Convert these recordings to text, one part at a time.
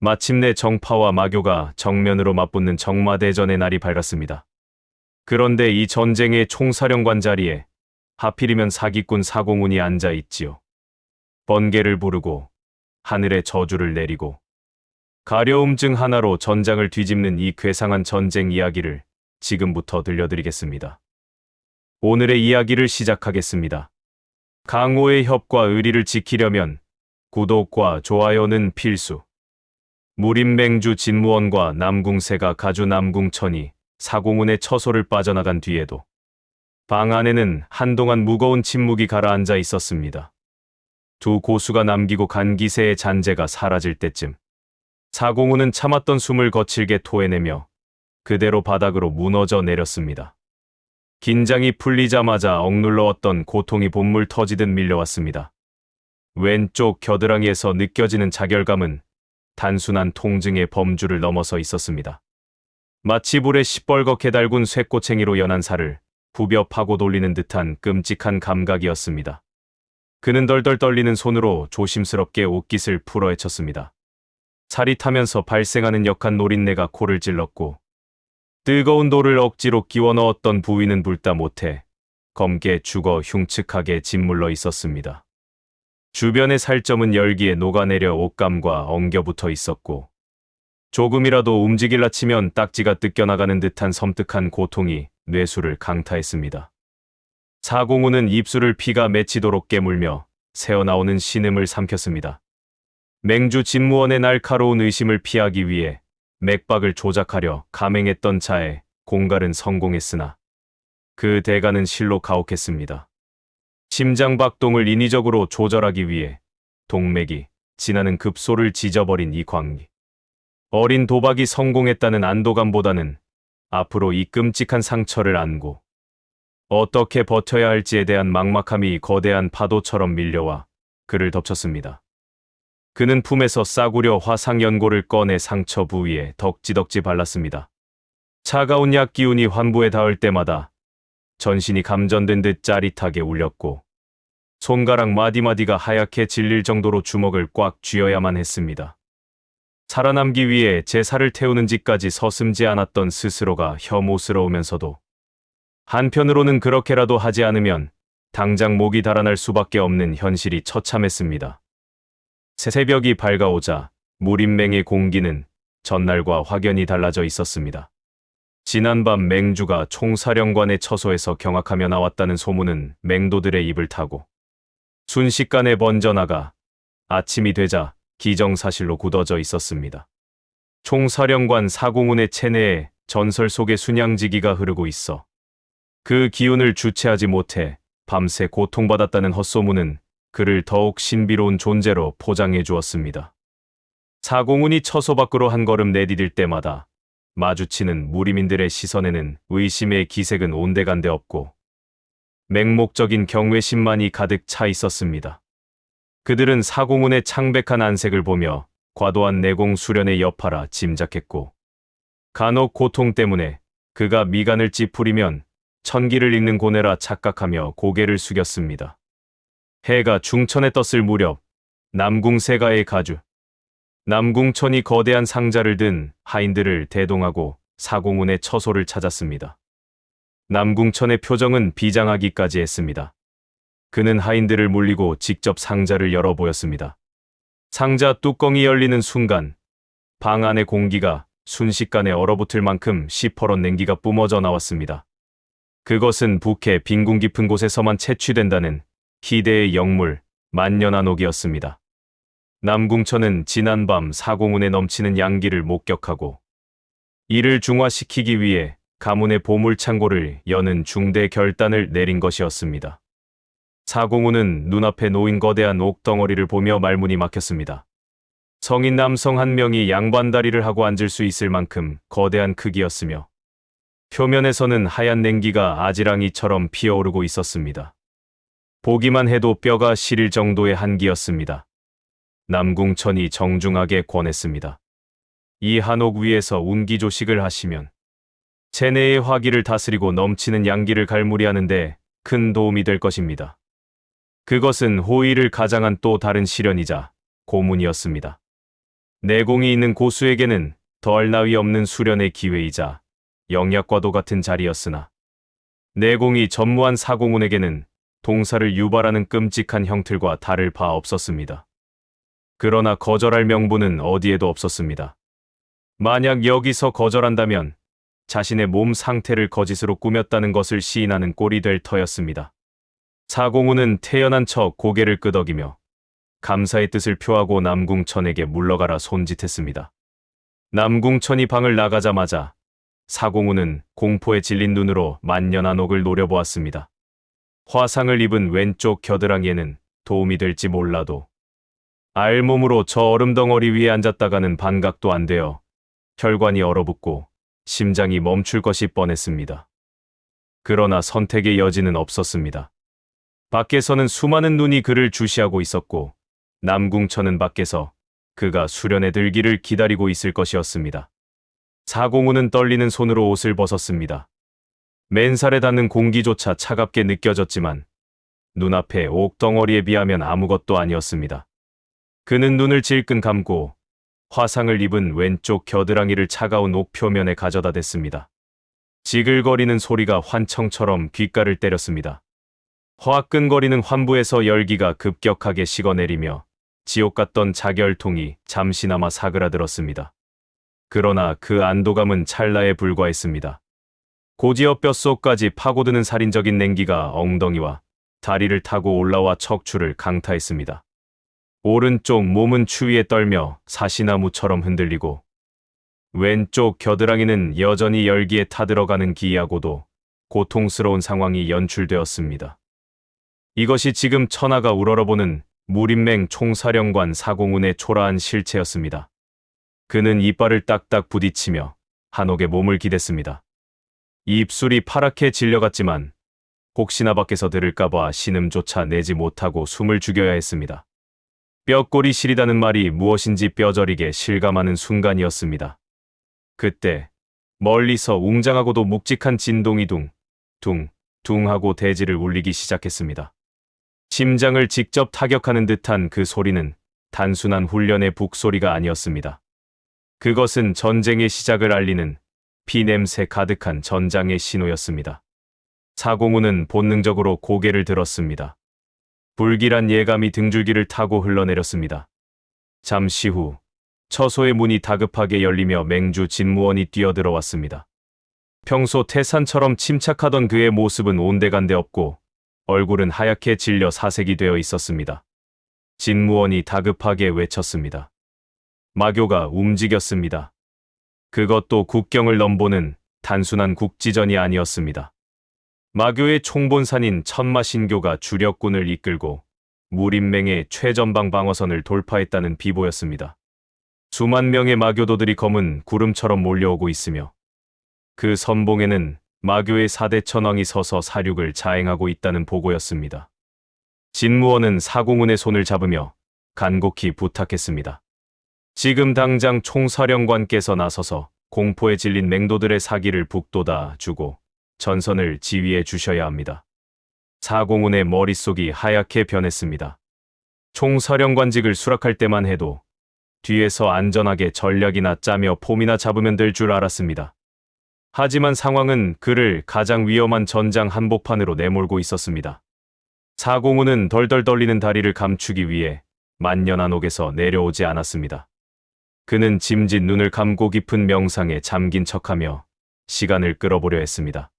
마침내 정파와 마교가 정면으로 맞붙는 정마대전의 날이 밝았습니다. 그런데 이 전쟁의 총사령관 자리에 하필이면 사기꾼 사공훈이 앉아 있지요. 번개를 부르고 하늘에 저주를 내리고 가려움증 하나로 전장을 뒤집는 이 괴상한 전쟁 이야기를 지금부터 들려드리겠습니다. 오늘의 이야기를 시작하겠습니다. 강호의 협과 의리를 지키려면 구독과 좋아요는 필수. 무림맹주 진무원과 남궁세가 가주 남궁천이 사공훈의 처소를 빠져나간 뒤에도 방 안에는 한동안 무거운 침묵이 가라앉아 있었습니다. 두 고수가 남기고 간 기세의 잔재가 사라질 때쯤 사공훈은 참았던 숨을 거칠게 토해내며 그대로 바닥으로 무너져 내렸습니다. 긴장이 풀리자마자 억눌러왔던 고통이 본물 터지듯 밀려왔습니다. 왼쪽 겨드랑이에서 느껴지는 자결감은 단순한 통증의 범주를 넘어서 있었습니다. 마치 불에 시뻘겋게 달군 쇠꼬챙이로 연한 살을 후벼 파고 돌리는 듯한 끔찍한 감각이었습니다. 그는 덜덜 떨리는 손으로 조심스럽게 옷깃을 풀어헤쳤습니다. 살이 타면서 발생하는 역한 노린내가 코를 찔렀고 뜨거운 돌을 억지로 끼워 넣었던 부위는 불다 못해 검게 죽어 흉측하게 짓물러 있었습니다. 주변의 살점은 열기에 녹아내려 옷감과 엉겨붙어 있었고 조금이라도 움직일라 치면 딱지가 뜯겨나가는 듯한 섬뜩한 고통이 뇌수를 강타했습니다. 사공훈은 입술을 피가 맺히도록 깨물며 새어나오는 신음을 삼켰습니다. 맹주 진무원의 날카로운 의심을 피하기 위해 맥박을 조작하려 감행했던 자에 공갈은 성공했으나 그 대가는 실로 가혹했습니다. 심장박동을 인위적으로 조절하기 위해 동맥이 지나는 급소를 짖어버린 이 광기. 어린 도박이 성공했다는 안도감보다는 앞으로 이 끔찍한 상처를 안고 어떻게 버텨야 할지에 대한 막막함이 거대한 파도처럼 밀려와 그를 덮쳤습니다. 그는 품에서 싸구려 화상연고를 꺼내 상처 부위에 덕지덕지 발랐습니다. 차가운 약 기운이 환부에 닿을 때마다 전신이 감전된 듯 짜릿하게 울렸고 손가락 마디마디가 하얗게 질릴 정도로 주먹을 꽉 쥐어야만 했습니다. 살아남기 위해 제 살을 태우는 짓까지 서슴지 않았던 스스로가 혐오스러우면서도 한편으로는 그렇게라도 하지 않으면 당장 목이 달아날 수밖에 없는 현실이 처참했습니다. 새벽이 밝아오자 무림맹의 공기는 전날과 확연히 달라져 있었습니다. 지난밤 맹주가 총사령관의 처소에서 경악하며 나왔다는 소문은 맹도들의 입을 타고 순식간에 번져나가 아침이 되자 기정사실로 굳어져 있었습니다. 총사령관 사공훈의 체내에 전설 속의 순양지기가 흐르고 있어 그 기운을 주체하지 못해 밤새 고통받았다는 헛소문은 그를 더욱 신비로운 존재로 포장해 주었습니다. 사공훈이 처소 밖으로 한 걸음 내디딜 때마다 마주치는 무리민들의 시선에는 의심의 기색은 온데간데 없고 맹목적인 경외심만이 가득 차 있었습니다. 그들은 사공훈의 창백한 안색을 보며 과도한 내공 수련의 여파라 짐작했고 간혹 고통 때문에 그가 미간을 찌푸리면 천기를 읽는 고뇌라 착각하며 고개를 숙였습니다. 해가 중천에 떴을 무렵 남궁세가의 가주 남궁천이 거대한 상자를 든 하인들을 대동하고 사공훈의 처소를 찾았습니다. 남궁천의 표정은 비장하기까지 했습니다. 그는 하인들을 물리고 직접 상자를 열어 보였습니다. 상자 뚜껑이 열리는 순간 방 안의 공기가 순식간에 얼어붙을 만큼 시퍼런 냉기가 뿜어져 나왔습니다. 그것은 북해 빈궁 깊은 곳에서만 채취된다는 희대의 영물 만년한옥이었습니다. 남궁천은 지난밤 사공훈의 넘치는 양기를 목격하고 이를 중화시키기 위해 가문의 보물창고를 여는 중대 결단을 내린 것이었습니다. 사공훈은 눈앞에 놓인 거대한 옥덩어리를 보며 말문이 막혔습니다. 성인 남성 한 명이 양반다리를 하고 앉을 수 있을 만큼 거대한 크기였으며 표면에서는 하얀 냉기가 아지랑이처럼 피어오르고 있었습니다. 보기만 해도 뼈가 시릴 정도의 한기였습니다. 남궁천이 정중하게 권했습니다. 이 한옥 위에서 운기조식을 하시면 체내의 화기를 다스리고 넘치는 양기를 갈무리하는데 큰 도움이 될 것입니다. 그것은 호의를 가장한 또 다른 시련이자 고문이었습니다. 내공이 있는 고수에게는 더할 나위 없는 수련의 기회이자 영약과도 같은 자리였으나 내공이 전무한 사공훈에게는 동사를 유발하는 끔찍한 형틀과 다를 바 없었습니다. 그러나 거절할 명분은 어디에도 없었습니다. 만약 여기서 거절한다면 자신의 몸 상태를 거짓으로 꾸몄다는 것을 시인하는 꼴이 될 터였습니다. 사공훈은 태연한 척 고개를 끄덕이며 감사의 뜻을 표하고 남궁천에게 물러가라 손짓했습니다. 남궁천이 방을 나가자마자 사공훈은 공포에 질린 눈으로 만년한옥을 노려보았습니다. 화상을 입은 왼쪽 겨드랑이에는 도움이 될지 몰라도 알몸으로 저 얼음덩어리 위에 앉았다가는 반각도 안 되어 혈관이 얼어붙고 심장이 멈출 것이 뻔했습니다. 그러나 선택의 여지는 없었습니다. 밖에서는 수많은 눈이 그를 주시하고 있었고 남궁천은 밖에서 그가 수련에 들기를 기다리고 있을 것이었습니다. 사공훈은 떨리는 손으로 옷을 벗었습니다. 맨살에 닿는 공기조차 차갑게 느껴졌지만 눈앞의 옥덩어리에 비하면 아무것도 아니었습니다. 그는 눈을 질끈 감고 화상을 입은 왼쪽 겨드랑이를 차가운 옥 표면에 가져다 댔습니다. 지글거리는 소리가 환청처럼 귓가를 때렸습니다. 화끈거리는 환부에서 열기가 급격하게 식어내리며 지옥 같던 자결통이 잠시나마 사그라들었습니다. 그러나 그 안도감은 찰나에 불과했습니다. 고지어 뼛속까지 파고드는 살인적인 냉기가 엉덩이와 다리를 타고 올라와 척추를 강타했습니다. 오른쪽 몸은 추위에 떨며 사시나무처럼 흔들리고 왼쪽 겨드랑이는 여전히 열기에 타들어가는 기이하고도 고통스러운 상황이 연출되었습니다. 이것이 지금 천하가 우러러보는 무림맹 총사령관 사공훈의 초라한 실체였습니다. 그는 이빨을 딱딱 부딪히며 한옥에 몸을 기댔습니다. 입술이 파랗게 질려갔지만 혹시나 밖에서 들을까봐 신음조차 내지 못하고 숨을 죽여야 했습니다. 뼈골이 시리다는 말이 무엇인지 뼈저리게 실감하는 순간이었습니다. 그때 멀리서 웅장하고도 묵직한 진동이 둥 하고 대지를 울리기 시작했습니다. 심장을 직접 타격하는 듯한 그 소리는 단순한 훈련의 북소리가 아니었습니다. 그것은 전쟁의 시작을 알리는 피냄새 가득한 전장의 신호였습니다. 사공훈은 본능적으로 고개를 들었습니다. 불길한 예감이 등줄기를 타고 흘러내렸습니다. 잠시 후 처소의 문이 다급하게 열리며 맹주 진무원이 뛰어들어왔습니다. 평소 태산처럼 침착하던 그의 모습은 온데간데 없고 얼굴은 하얗게 질려 사색이 되어 있었습니다. 진무원이 다급하게 외쳤습니다. 마교가 움직였습니다. 그것도 국경을 넘보는 단순한 국지전이 아니었습니다. 마교의 총본산인 천마신교가 주력군을 이끌고 무림맹의 최전방 방어선을 돌파했다는 비보였습니다. 수만 명의 마교도들이 검은 구름처럼 몰려오고 있으며 그 선봉에는 마교의 4대 천왕이 서서 사륙을 자행하고 있다는 보고였습니다. 진무원은 사공훈의 손을 잡으며 간곡히 부탁했습니다. 지금 당장 총사령관께서 나서서 공포에 질린 맹도들의 사기를 북돋아 주고 전선을 지휘해 주셔야 합니다. 사공훈의 머릿속이 하얗게 변했습니다. 총사령관직을 수락할 때만 해도 뒤에서 안전하게 전략이나 짜며 폼이나 잡으면 될 줄 알았습니다. 하지만 상황은 그를 가장 위험한 전장 한복판으로 내몰고 있었습니다. 사공훈은 덜덜 떨리는 다리를 감추기 위해 만년한옥에서 내려오지 않았습니다. 그는 짐짓 눈을 감고 깊은 명상에 잠긴 척하며 시간을 끌어보려 했습니다.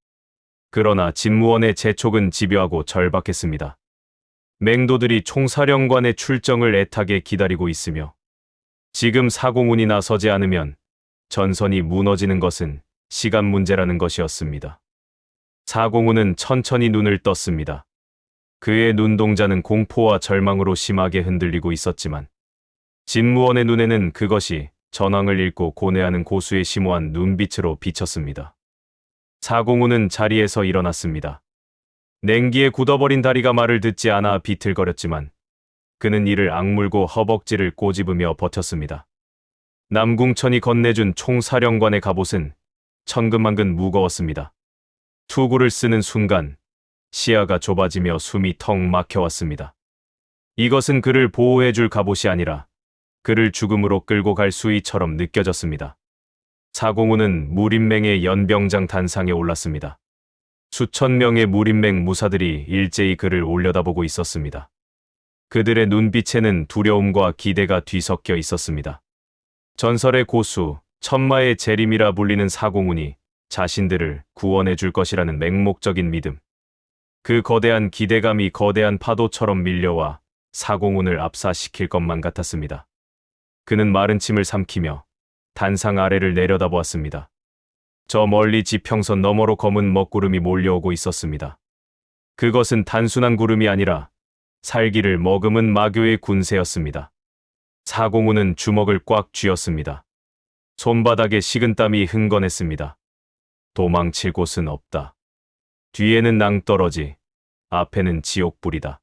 그러나 진무원의 재촉은 집요하고 절박했습니다. 맹도들이 총사령관의 출정을 애타게 기다리고 있으며 지금 사공훈이 나서지 않으면 전선이 무너지는 것은 시간 문제라는 것이었습니다. 사공훈은 천천히 눈을 떴습니다. 그의 눈동자는 공포와 절망으로 심하게 흔들리고 있었지만 진무원의 눈에는 그것이 전황을 읽고 고뇌하는 고수의 심오한 눈빛으로 비쳤습니다. 사공훈은 자리에서 일어났습니다. 냉기에 굳어버린 다리가 말을 듣지 않아 비틀거렸지만 그는 이를 악물고 허벅지를 꼬집으며 버텼습니다. 남궁천이 건네준 총사령관의 갑옷은 천근만근 무거웠습니다. 투구를 쓰는 순간 시야가 좁아지며 숨이 턱 막혀왔습니다. 이것은 그를 보호해줄 갑옷이 아니라 그를 죽음으로 끌고 갈 수위처럼 느껴졌습니다. 사공우는 무림맹의 연병장 단상에 올랐습니다. 수천 명의 무림맹 무사들이 일제히 그를 올려다보고 있었습니다. 그들의 눈빛에는 두려움과 기대가 뒤섞여 있었습니다. 전설의 고수, 천마의 재림이라 불리는 사공운이 자신들을 구원해 줄 것이라는 맹목적인 믿음. 그 거대한 기대감이 거대한 파도처럼 밀려와 사공운을 압사시킬 것만 같았습니다. 그는 마른 침을 삼키며 단상 아래를 내려다보았습니다. 저 멀리 지평선 너머로 검은 먹구름이 몰려오고 있었습니다. 그것은 단순한 구름이 아니라 살기를 머금은 마교의 군세였습니다. 사공우는 주먹을 꽉 쥐었습니다. 손바닥에 식은땀이 흥건했습니다. 도망칠 곳은 없다. 뒤에는 낭떠러지, 앞에는 지옥불이다.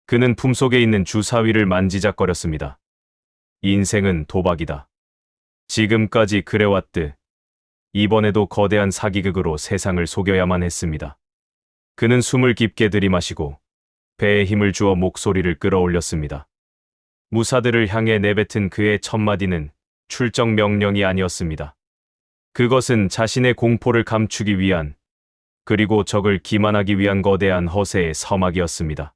그는 품속에 있는 주사위를 만지작거렸습니다. 인생은 도박이다. 지금까지 그래왔듯 이번에도 거대한 사기극으로 세상을 속여야만 했습니다. 그는 숨을 깊게 들이마시고 배에 힘을 주어 목소리를 끌어올렸습니다. 무사들을 향해 내뱉은 그의 첫마디는 출정 명령이 아니었습니다. 그것은 자신의 공포를 감추기 위한, 그리고 적을 기만하기 위한 거대한 허세의 서막이었습니다.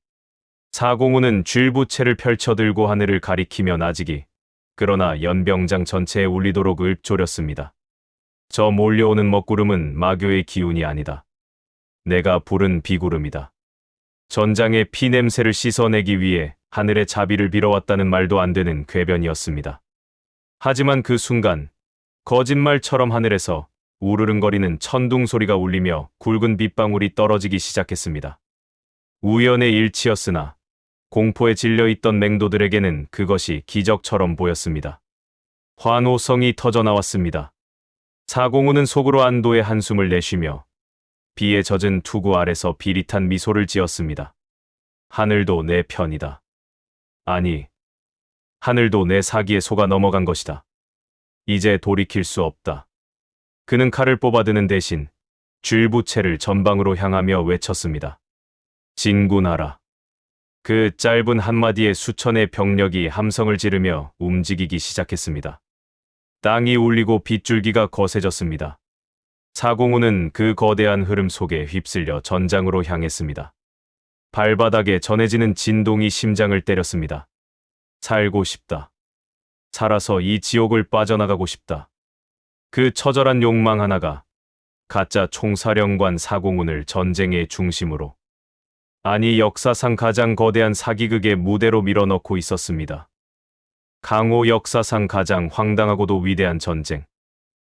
사공우는 쥘부채를 펼쳐들고 하늘을 가리키며 나지기, 그러나 연병장 전체에 울리도록 읊조렸습니다. 저 몰려오는 먹구름은 마교의 기운이 아니다. 내가 부른 비구름이다. 전장의 피냄새를 씻어내기 위해 하늘의 자비를 빌어왔다는 말도 안 되는 궤변이었습니다. 하지만 그 순간 거짓말처럼 하늘에서 우르릉거리는 천둥 소리가 울리며 굵은 빗방울이 떨어지기 시작했습니다. 우연의 일치였으나 공포에 질려있던 맹도들에게는 그것이 기적처럼 보였습니다. 환호성이 터져나왔습니다. 사공우는 속으로 안도의 한숨을 내쉬며 비에 젖은 투구 아래서 비릿한 미소를 지었습니다. 하늘도 내 편이다. 아니, 하늘도 내 사기에 속아 넘어간 것이다. 이제 돌이킬 수 없다. 그는 칼을 뽑아드는 대신 쥘부채를 전방으로 향하며 외쳤습니다. 진군하라. 그 짧은 한마디에 수천의 병력이 함성을 지르며 움직이기 시작했습니다. 땅이 울리고 빗줄기가 거세졌습니다. 사공우는 그 거대한 흐름 속에 휩쓸려 전장으로 향했습니다. 발바닥에 전해지는 진동이 심장을 때렸습니다. 살고 싶다. 살아서 이 지옥을 빠져나가고 싶다. 그 처절한 욕망 하나가 가짜 총사령관 사공운을 전쟁의 중심으로, 아니 역사상 가장 거대한 사기극의 무대로 밀어넣고 있었습니다. 강호 역사상 가장 황당하고도 위대한 전쟁.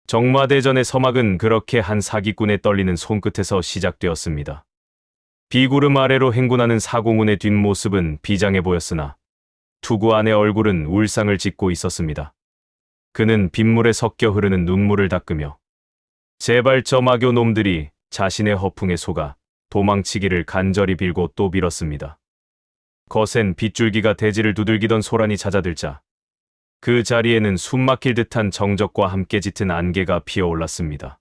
정마대전의 서막은 그렇게 한 사기꾼의 떨리는 손끝에서 시작되었습니다. 비구름 아래로 행군하는 사공운의 뒷모습은 비장해 보였으나 투구 안의 얼굴은 울상을 짓고 있었습니다. 그는 빗물에 섞여 흐르는 눈물을 닦으며 제발 저 마교 놈들이 자신의 허풍에 속아 도망치기를 간절히 빌고 또 빌었습니다. 거센 빗줄기가 대지를 두들기던 소란이 잦아들자 그 자리에는 숨막힐 듯한 정적과 함께 짙은 안개가 피어올랐습니다.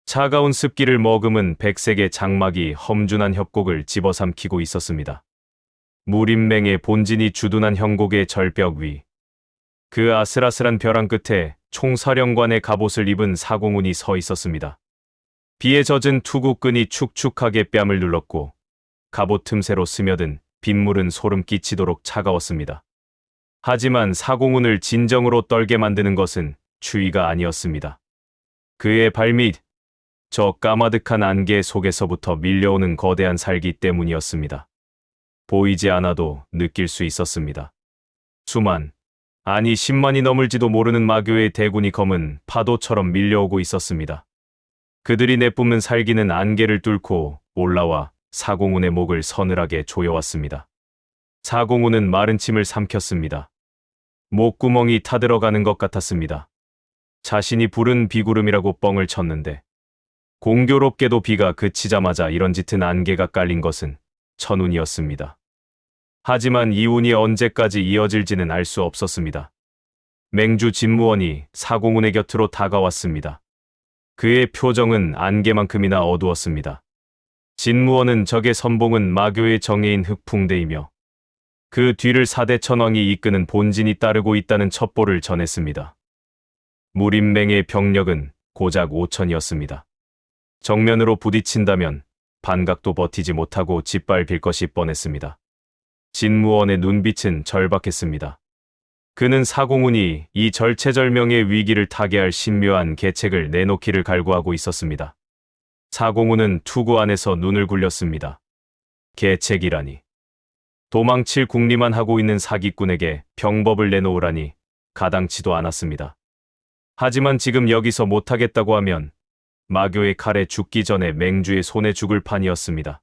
차가운 습기를 머금은 백색의 장막이 험준한 협곡을 집어삼키고 있었습니다. 무림맹의 본진이 주둔한 형곡의 절벽 위, 그 아슬아슬한 벼랑 끝에 총사령관의 갑옷을 입은 사공운이 서 있었습니다. 비에 젖은 투구끈이 축축하게 뺨을 눌렀고 갑옷 틈새로 스며든 빗물은 소름 끼치도록 차가웠습니다. 하지만 사공운을 진정으로 떨게 만드는 것은 추위가 아니었습니다. 그의 발밑, 저 까마득한 안개 속에서부터 밀려오는 거대한 살기 때문이었습니다. 보이지 않아도 느낄 수 있었습니다. 수만, 아니 10만이 넘을지도 모르는 마교의 대군이 검은 파도처럼 밀려오고 있었습니다. 그들이 내뿜는 살기는 안개를 뚫고 올라와 사공운의 목을 서늘하게 조여왔습니다. 사공운은 마른 침을 삼켰습니다. 목구멍이 타들어가는 것 같았습니다. 자신이 부른 비구름이라고 뻥을 쳤는데 공교롭게도 비가 그치자마자 이런 짙은 안개가 깔린 것은 천운이었습니다. 하지만 이 운이 언제까지 이어질지는 알 수 없었습니다. 맹주 진무원이 사공운의 곁으로 다가왔습니다. 그의 표정은 안개만큼이나 어두웠습니다. 진무원은 적의 선봉은 마교의 정예인 흑풍대이며 그 뒤를 사대천왕이 이끄는 본진이 따르고 있다는 첩보를 전했습니다. 무림맹의 병력은 고작 5천이었습니다. 정면으로 부딪힌다면 반각도 버티지 못하고 짓밟힐 것이 뻔했습니다. 진무원의 눈빛은 절박했습니다. 그는 사공훈이 이 절체절명의 위기를 타개할 신묘한 계책을 내놓기를 갈구하고 있었습니다. 사공훈은 투구 안에서 눈을 굴렸습니다. 계책이라니. 도망칠 궁리만 하고 있는 사기꾼에게 병법을 내놓으라니 가당치도 않았습니다. 하지만 지금 여기서 못하겠다고 하면 마교의 칼에 죽기 전에 맹주의 손에 죽을 판이었습니다.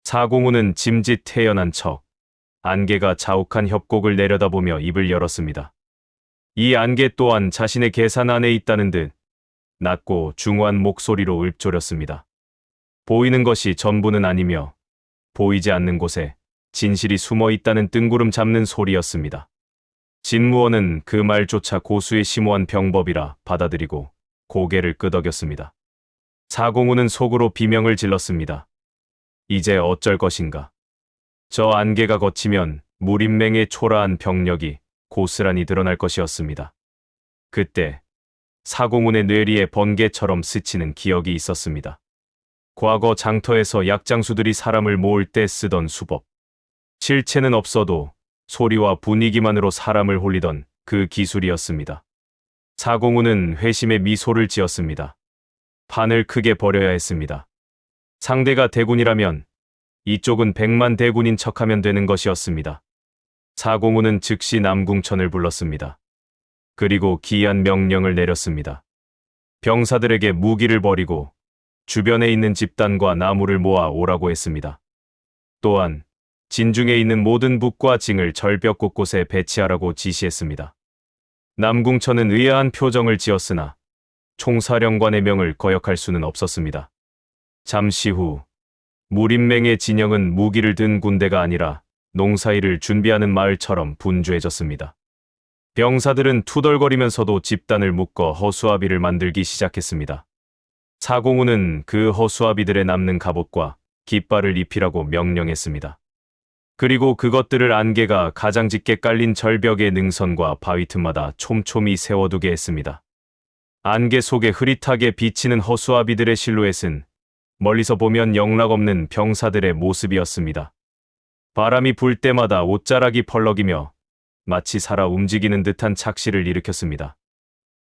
사공훈은 짐짓 태연한 척 안개가 자욱한 협곡을 내려다보며 입을 열었습니다. 이 안개 또한 자신의 계산 안에 있다는 듯 낮고 중후한 목소리로 읊조렸습니다. 보이는 것이 전부는 아니며 보이지 않는 곳에 진실이 숨어 있다는 뜬구름 잡는 소리였습니다. 진무원은 그 말조차 고수의 심오한 병법이라 받아들이고 고개를 끄덕였습니다. 사공훈은 속으로 비명을 질렀습니다. 이제 어쩔 것인가? 저 안개가 걷히면 무림맹의 초라한 병력이 고스란히 드러날 것이었습니다. 그때 사공훈의 뇌리에 번개처럼 스치는 기억이 있었습니다. 과거 장터에서 약장수들이 사람을 모을 때 쓰던 수법. 실체는 없어도 소리와 분위기만으로 사람을 홀리던 그 기술이었습니다. 사공훈은 회심의 미소를 지었습니다. 판을 크게 벌여야 했습니다. 상대가 대군이라면 이쪽은 100만 대군인 척하면 되는 것이었습니다. 사공훈은 즉시 남궁천을 불렀습니다. 그리고 기이한 명령을 내렸습니다. 병사들에게 무기를 버리고 주변에 있는 집단과 나무를 모아 오라고 했습니다. 또한 진중에 있는 모든 북과 징을 절벽 곳곳에 배치하라고 지시했습니다. 남궁천은 의아한 표정을 지었으나 총사령관의 명을 거역할 수는 없었습니다. 잠시 후 무림맹의 진영은 무기를 든 군대가 아니라 농사일을 준비하는 마을처럼 분주해졌습니다. 병사들은 투덜거리면서도 집단을 묶어 허수아비를 만들기 시작했습니다. 사공훈은 그 허수아비들의 남는 갑옷과 깃발을 입히라고 명령했습니다. 그리고 그것들을 안개가 가장 짙게 깔린 절벽의 능선과 바위 틈마다 촘촘히 세워두게 했습니다. 안개 속에 흐릿하게 비치는 허수아비들의 실루엣은 멀리서 보면 영락없는 병사들의 모습이었습니다. 바람이 불 때마다 옷자락이 펄럭이며 마치 살아 움직이는 듯한 착시를 일으켰습니다.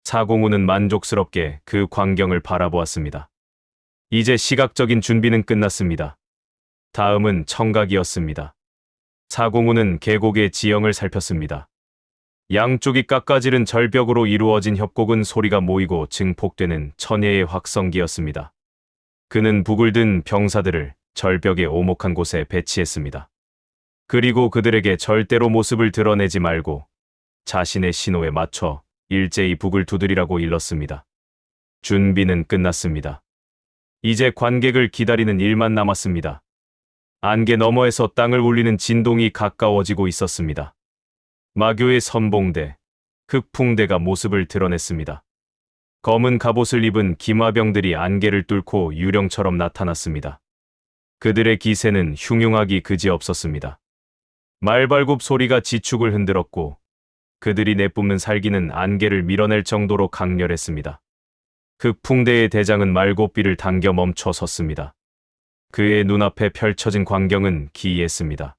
사공훈은 만족스럽게 그 광경을 바라보았습니다. 이제 시각적인 준비는 끝났습니다. 다음은 청각이었습니다. 사공훈은 계곡의 지형을 살폈습니다. 양쪽이 깎아지른 절벽으로 이루어진 협곡은 소리가 모이고 증폭되는 천혜의 확성기였습니다. 그는 북을 든 병사들을 절벽의 오목한 곳에 배치했습니다. 그리고 그들에게 절대로 모습을 드러내지 말고 자신의 신호에 맞춰 일제히 북을 두드리라고 일렀습니다. 준비는 끝났습니다. 이제 관객을 기다리는 일만 남았습니다. 안개 너머에서 땅을 울리는 진동이 가까워지고 있었습니다. 마교의 선봉대, 흑풍대가 모습을 드러냈습니다. 검은 갑옷을 입은 기마병들이 안개를 뚫고 유령처럼 나타났습니다. 그들의 기세는 흉흉하기 그지없었습니다. 말발굽 소리가 지축을 흔들었고 그들이 내뿜는 살기는 안개를 밀어낼 정도로 강렬했습니다. 흑풍대의 대장은 말고삐를 당겨 멈춰 섰습니다. 그의 눈앞에 펼쳐진 광경은 기이했습니다.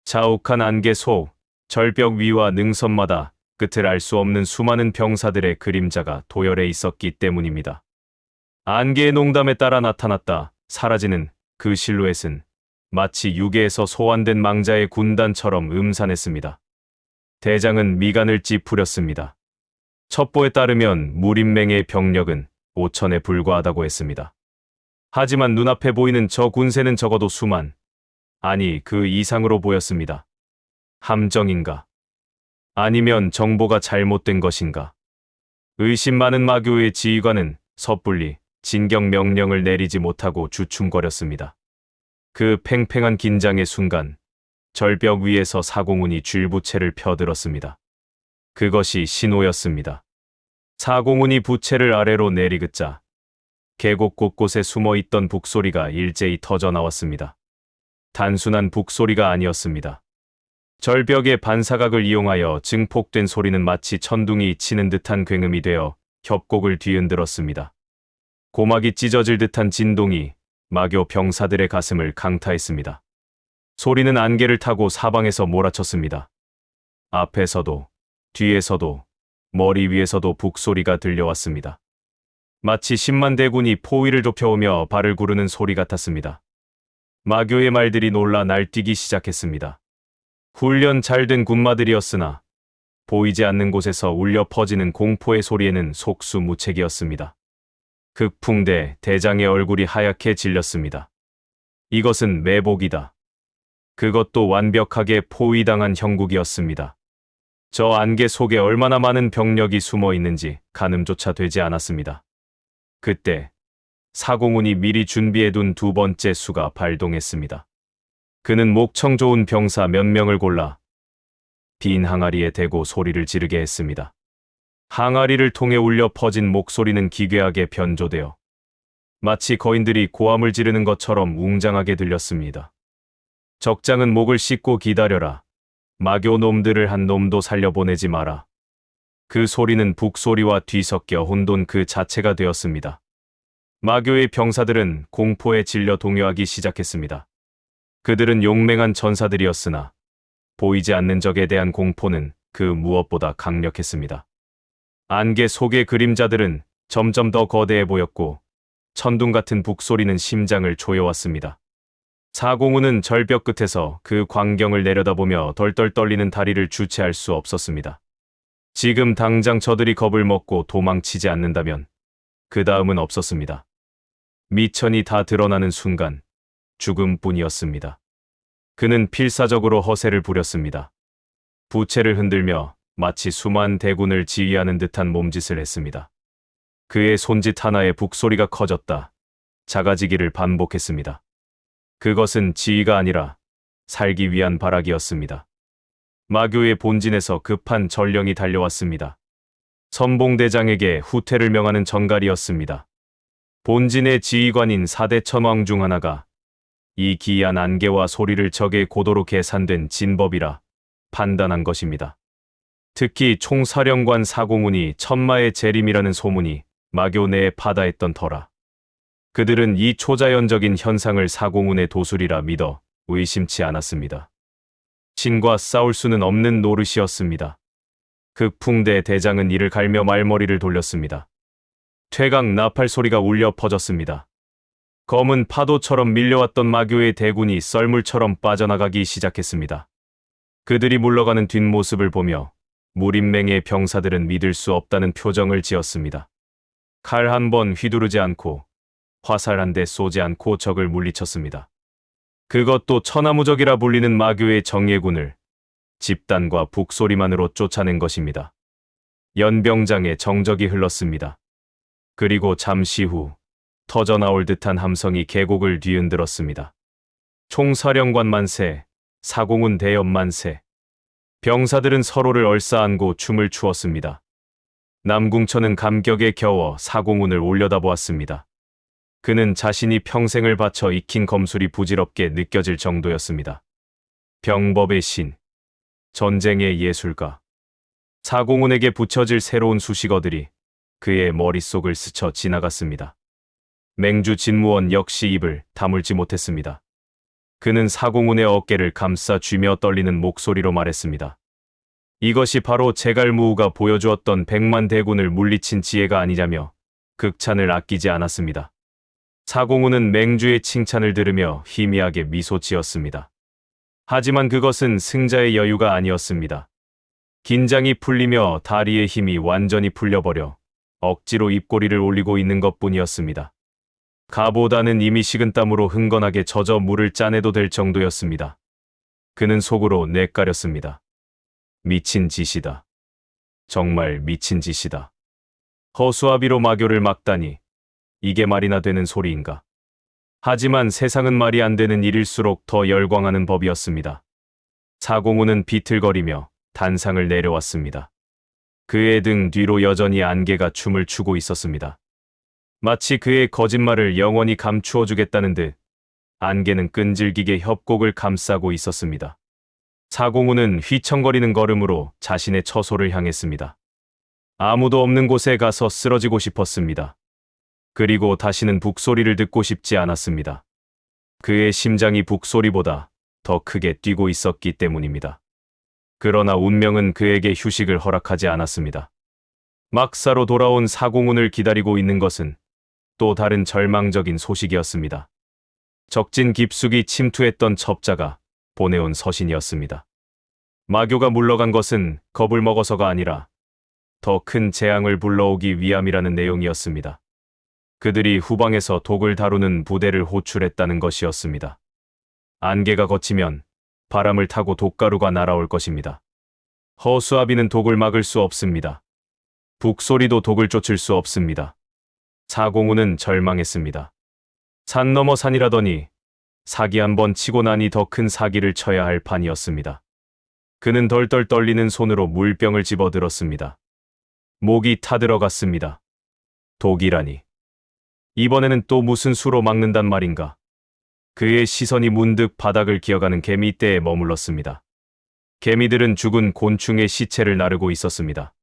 자욱한 안개 속, 절벽 위와 능선마다 끝을 알 수 없는 수많은 병사들의 그림자가 도열해 있었기 때문입니다. 안개의 농담에 따라 나타났다 사라지는 그 실루엣은 마치 유계에서 소환된 망자의 군단처럼 음산했습니다. 대장은 미간을 찌푸렸습니다. 첩보에 따르면 무림맹의 병력은 5천에 불과하다고 했습니다. 하지만 눈앞에 보이는 저 군세는 적어도 수만, 아니 그 이상으로 보였습니다. 함정인가? 아니면 정보가 잘못된 것인가? 의심 많은 마교의 지휘관은 섣불리 진격 명령을 내리지 못하고 주춤거렸습니다. 그 팽팽한 긴장의 순간 절벽 위에서 사공훈이 쥘부채를 펴들었습니다. 그것이 신호였습니다. 사공훈이 부채를 아래로 내리긋자 계곡 곳곳에 숨어있던 북소리가 일제히 터져나왔습니다. 단순한 북소리가 아니었습니다. 절벽의 반사각을 이용하여 증폭된 소리는 마치 천둥이 치는 듯한 굉음이 되어 협곡을 뒤흔들었습니다. 고막이 찢어질 듯한 진동이 마교 병사들의 가슴을 강타했습니다. 소리는 안개를 타고 사방에서 몰아쳤습니다. 앞에서도, 뒤에서도, 머리 위에서도 북소리가 들려왔습니다. 마치 10만 대군이 포위를 좁혀오며 발을 구르는 소리 같았습니다. 마교의 말들이 놀라 날뛰기 시작했습니다. 훈련 잘된 군마들이었으나 보이지 않는 곳에서 울려 퍼지는 공포의 소리에는 속수무책이었습니다. 극풍대 대장의 얼굴이 하얗게 질렸습니다. 이것은 매복이다. 그것도 완벽하게 포위당한 형국이었습니다. 저 안개 속에 얼마나 많은 병력이 숨어 있는지 가늠조차 되지 않았습니다. 그때 사공훈이 미리 준비해둔 두 번째 수가 발동했습니다. 그는 목청 좋은 병사 몇 명을 골라 빈 항아리에 대고 소리를 지르게 했습니다. 항아리를 통해 울려 퍼진 목소리는 기괴하게 변조되어 마치 거인들이 고함을 지르는 것처럼 웅장하게 들렸습니다. 적장은 목을 씻고 기다려라. 마교 놈들을 한 놈도 살려보내지 마라. 그 소리는 북소리와 뒤섞여 혼돈 그 자체가 되었습니다. 마교의 병사들은 공포에 질려 동요하기 시작했습니다. 그들은 용맹한 전사들이었으나 보이지 않는 적에 대한 공포는 그 무엇보다 강력했습니다. 안개 속의 그림자들은 점점 더 거대해 보였고 천둥 같은 북소리는 심장을 조여왔습니다. 사공훈은 절벽 끝에서 그 광경을 내려다보며 덜덜 떨리는 다리를 주체할 수 없었습니다. 지금 당장 저들이 겁을 먹고 도망치지 않는다면 그 다음은 없었습니다. 미천이 다 드러나는 순간 죽음뿐이었습니다. 그는 필사적으로 허세를 부렸습니다. 부채를 흔들며 마치 수만 대군을 지휘하는 듯한 몸짓을 했습니다. 그의 손짓 하나에 북소리가 커졌다. 작아지기를 반복했습니다. 그것은 지휘가 아니라 살기 위한 발악이었습니다. 마교의 본진에서 급한 전령이 달려왔습니다. 선봉대장에게 후퇴를 명하는 전갈이었습니다. 본진의 지휘관인 4대 천왕 중 하나가 이 기이한 안개와 소리를 적의 고도로 계산된 진법이라 판단한 것입니다. 특히 총사령관 사공훈이 천마의 재림이라는 소문이 마교 내에 파다했던 터라. 그들은 이 초자연적인 현상을 사공훈의 도술이라 믿어 의심치 않았습니다. 신과 싸울 수는 없는 노릇이었습니다. 극풍대 대장은 이를 갈며 말머리를 돌렸습니다. 퇴각 나팔 소리가 울려 퍼졌습니다. 검은 파도처럼 밀려왔던 마교의 대군이 썰물처럼 빠져나가기 시작했습니다. 그들이 물러가는 뒷모습을 보며 무림맹의 병사들은 믿을 수 없다는 표정을 지었습니다. 칼 한 번 휘두르지 않고 화살 한 대 쏘지 않고 적을 물리쳤습니다. 그것도 천하무적이라 불리는 마교의 정예군을 집단과 북소리만으로 쫓아낸 것입니다. 연병장에 정적이 흘렀습니다. 그리고 잠시 후 터져나올 듯한 함성이 계곡을 뒤흔들었습니다. 총사령관 만세, 사공훈 대염 만세. 병사들은 서로를 얼싸안고 춤을 추었습니다. 남궁천은 감격에 겨워 사공훈을 올려다보았습니다. 그는 자신이 평생을 바쳐 익힌 검술이 부질없게 느껴질 정도였습니다. 병법의 신, 전쟁의 예술가. 사공훈에게 붙여질 새로운 수식어들이 그의 머릿속을 스쳐 지나갔습니다. 맹주 진무원 역시 입을 다물지 못했습니다. 그는 사공훈의 어깨를 감싸 쥐며 떨리는 목소리로 말했습니다. 이것이 바로 제갈무우가 보여주었던 100만 대군을 물리친 지혜가 아니냐며 극찬을 아끼지 않았습니다. 사공훈은 맹주의 칭찬을 들으며 희미하게 미소 지었습니다. 하지만 그것은 승자의 여유가 아니었습니다. 긴장이 풀리며 다리의 힘이 완전히 풀려버려 억지로 입꼬리를 올리고 있는 것뿐이었습니다. 가보다는 이미 식은땀으로 흥건하게 젖어 물을 짜내도 될 정도였습니다. 그는 속으로 내까렸습니다. 미친 짓이다. 정말 미친 짓이다. 허수아비로 마교를 막다니 이게 말이나 되는 소리인가. 하지만 세상은 말이 안 되는 일일수록 더 열광하는 법이었습니다. 사공훈은 비틀거리며 단상을 내려왔습니다. 그의 등 뒤로 여전히 안개가 춤을 추고 있었습니다. 마치 그의 거짓말을 영원히 감추어 주겠다는 듯 안개는 끈질기게 협곡을 감싸고 있었습니다. 사공훈은 휘청거리는 걸음으로 자신의 처소를 향했습니다. 아무도 없는 곳에 가서 쓰러지고 싶었습니다. 그리고 다시는 북소리를 듣고 싶지 않았습니다. 그의 심장이 북소리보다 더 크게 뛰고 있었기 때문입니다. 그러나 운명은 그에게 휴식을 허락하지 않았습니다. 막사로 돌아온 사공훈을 기다리고 있는 것은 또 다른 절망적인 소식이었습니다. 적진 깊숙이 침투했던 첩자가 보내온 서신이었습니다. 마교가 물러간 것은 겁을 먹어서가 아니라 더 큰 재앙을 불러오기 위함이라는 내용이었습니다. 그들이 후방에서 독을 다루는 부대를 호출했다는 것이었습니다. 안개가 걷히면 바람을 타고 독가루가 날아올 것입니다. 허수아비는 독을 막을 수 없습니다. 북소리도 독을 쫓을 수 없습니다. 사공훈은 절망했습니다. 산 넘어 산이라더니 사기 한 번 치고 나니 더 큰 사기를 쳐야 할 판이었습니다. 그는 덜덜 떨리는 손으로 물병을 집어들었습니다. 목이 타들어갔습니다. 독이라니. 이번에는 또 무슨 수로 막는단 말인가. 그의 시선이 문득 바닥을 기어가는 개미떼에 머물렀습니다. 개미들은 죽은 곤충의 시체를 나르고 있었습니다.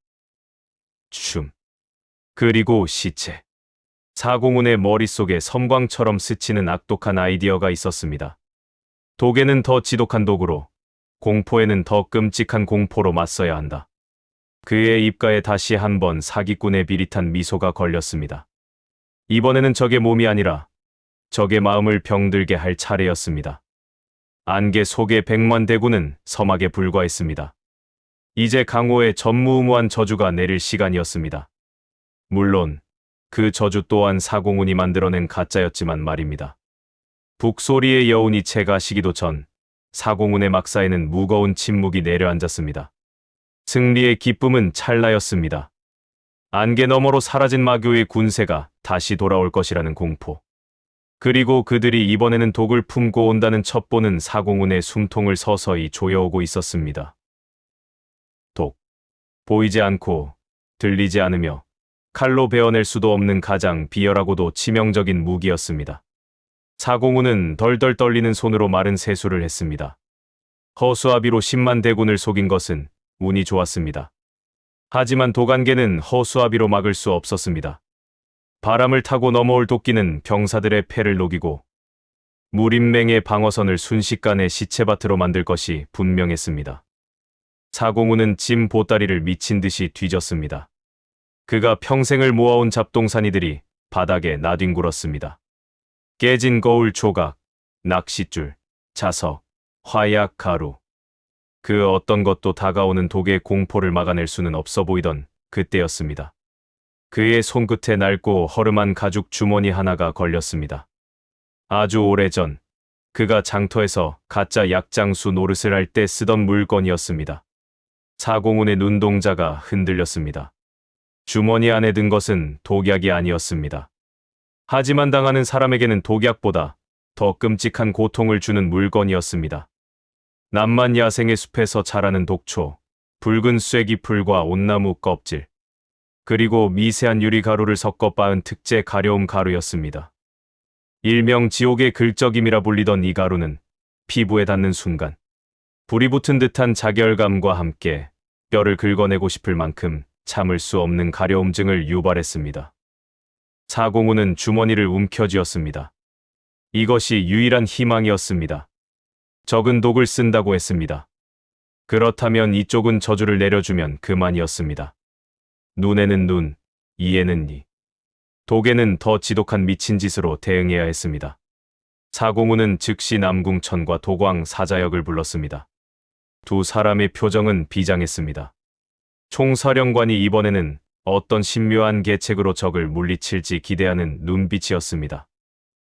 그리고 시체. 사공훈의 머릿속에 섬광처럼 스치는 악독한 아이디어가 있었습니다. 독에는 더 지독한 독으로, 공포에는 더 끔찍한 공포로 맞서야 한다. 그의 입가에 다시 한번 사기꾼의 비릿한 미소가 걸렸습니다. 이번에는 적의 몸이 아니라 적의 마음을 병들게 할 차례였습니다. 안개 속의 백만대군은 서막에 불과했습니다. 이제 강호의 전무후무한 저주가 내릴 시간이었습니다. 물론 그 저주 또한 사공훈이 만들어낸 가짜였지만 말입니다. 북소리의 여운이 채가 시기도 전 사공훈의 막사에는 무거운 침묵이 내려앉았습니다. 승리의 기쁨은 찰나였습니다. 안개 너머로 사라진 마교의 군세가 다시 돌아올 것이라는 공포. 그리고 그들이 이번에는 독을 품고 온다는 첩보는 사공훈의 숨통을 서서히 조여오고 있었습니다. 독. 보이지 않고 들리지 않으며 칼로 베어낼 수도 없는 가장 비열하고도 치명적인 무기였습니다. 사공훈은 덜덜 떨리는 손으로 마른 세수를 했습니다. 허수아비로 10만 대군을 속인 것은 운이 좋았습니다. 하지만 독안개는 허수아비로 막을 수 없었습니다. 바람을 타고 넘어올 도끼는 병사들의 패를 녹이고 무림맹의 방어선을 순식간에 시체밭으로 만들 것이 분명했습니다. 사공훈은 짐 보따리를 미친 듯이 뒤졌습니다. 그가 평생을 모아온 잡동사니들이 바닥에 나뒹굴었습니다. 깨진 거울 조각, 낚싯줄, 자석, 화약, 가루. 그 어떤 것도 다가오는 독의 공포를 막아낼 수는 없어 보이던 그때였습니다. 그의 손끝에 낡고 허름한 가죽 주머니 하나가 걸렸습니다. 아주 오래전 그가 장터에서 가짜 약장수 노릇을 할 때 쓰던 물건이었습니다. 사공훈의 눈동자가 흔들렸습니다. 주머니 안에 든 것은 독약이 아니었습니다. 하지만 당하는 사람에게는 독약보다 더 끔찍한 고통을 주는 물건이었습니다. 남만 야생의 숲에서 자라는 독초, 붉은 쐐기풀과 온나무 껍질, 그리고 미세한 유리가루를 섞어 빻은 특제 가려움 가루였습니다. 일명 지옥의 긁적임이라 불리던 이 가루는 피부에 닿는 순간 불이 붙은 듯한 자결감과 함께 뼈를 긁어내고 싶을 만큼 참을 수 없는 가려움증을 유발했습니다. 사공훈은 주머니를 움켜쥐었습니다. 이것이 유일한 희망이었습니다. 적은 독을 쓴다고 했습니다. 그렇다면 이쪽은 저주를 내려주면 그만이었습니다. 눈에는 눈, 이에는 이. 독에는 더 지독한 미친 짓으로 대응해야 했습니다. 사공훈은 즉시 남궁천과 도광 사자역을 불렀습니다. 두 사람의 표정은 비장했습니다. 총사령관이 이번에는 어떤 신묘한 계책으로 적을 물리칠지 기대하는 눈빛이었습니다.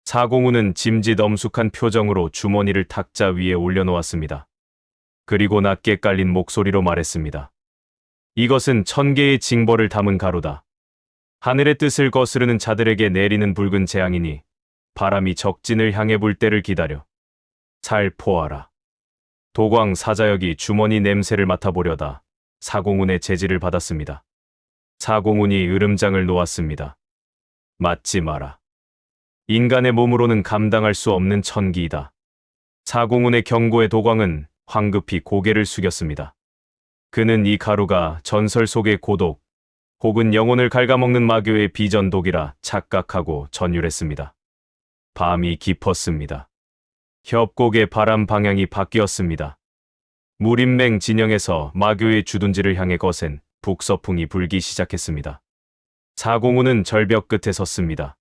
사공훈은 짐짓 엄숙한 표정으로 주머니를 탁자 위에 올려놓았습니다. 그리고 낮게 깔린 목소리로 말했습니다. 이것은 1000개의 징벌을 담은 가루다. 하늘의 뜻을 거스르는 자들에게 내리는 붉은 재앙이니 바람이 적진을 향해 불 때를 기다려. 살포하라. 도광 사자역이 주머니 냄새를 맡아보려다 사공훈의 제지를 받았습니다. 사공훈이 으름장을 놓았습니다. 맞지 마라. 인간의 몸으로는 감당할 수 없는 천기이다. 사공훈의 경고에 도광은 황급히 고개를 숙였습니다. 그는 이 가루가 전설 속의 고독, 혹은 영혼을 갉아먹는 마교의 비전독이라 착각하고 전율했습니다. 밤이 깊었습니다. 협곡의 바람 방향이 바뀌었습니다. 무림맹 진영에서 마교의 주둔지를 향해 거센 북서풍이 불기 시작했습니다. 사공우는 절벽 끝에 섰습니다.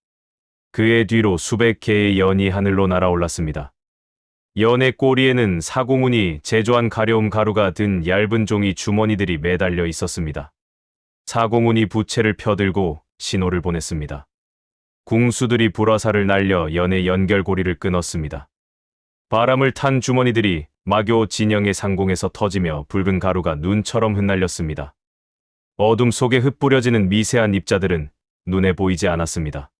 그의 뒤로 수백 개의 연이 하늘로 날아올랐습니다. 연의 꼬리에는 사공운이 제조한 가려움 가루가 든 얇은 종이 주머니들이 매달려 있었습니다. 사공운이 부채를 펴들고 신호를 보냈습니다. 궁수들이 불화살을 날려 연의 연결고리를 끊었습니다. 바람을 탄 주머니들이 마교 진영의 상공에서 터지며 붉은 가루가 눈처럼 흩날렸습니다. 어둠 속에 흩뿌려지는 미세한 입자들은 눈에 보이지 않았습니다.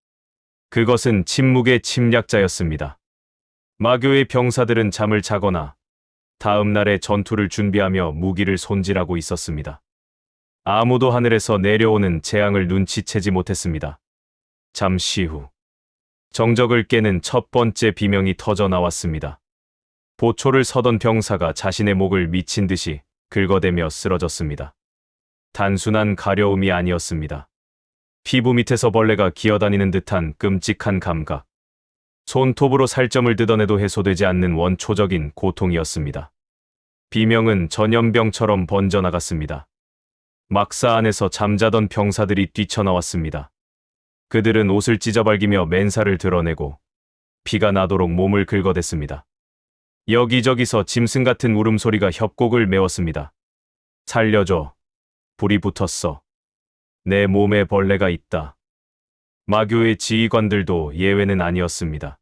그것은 침묵의 침략자였습니다. 마교의 병사들은 잠을 자거나 다음 날의 전투를 준비하며 무기를 손질하고 있었습니다. 아무도 하늘에서 내려오는 재앙을 눈치채지 못했습니다. 잠시 후 정적을 깨는 첫 번째 비명이 터져 나왔습니다. 보초를 서던 병사가 자신의 목을 미친 듯이 긁어대며 쓰러졌습니다. 단순한 가려움이 아니었습니다. 피부 밑에서 벌레가 기어다니는 듯한 끔찍한 감각. 손톱으로 살점을 뜯어내도 해소되지 않는 원초적인 고통이었습니다. 비명은 전염병처럼 번져나갔습니다. 막사 안에서 잠자던 병사들이 뛰쳐나왔습니다. 그들은 옷을 찢어발기며 맨살을 드러내고 피가 나도록 몸을 긁어댔습니다. 여기저기서 짐승 같은 울음소리가 협곡을 메웠습니다. 살려줘. 불이 붙었어. 내 몸에 벌레가 있다. 마교의 지휘관들도 예외는 아니었습니다.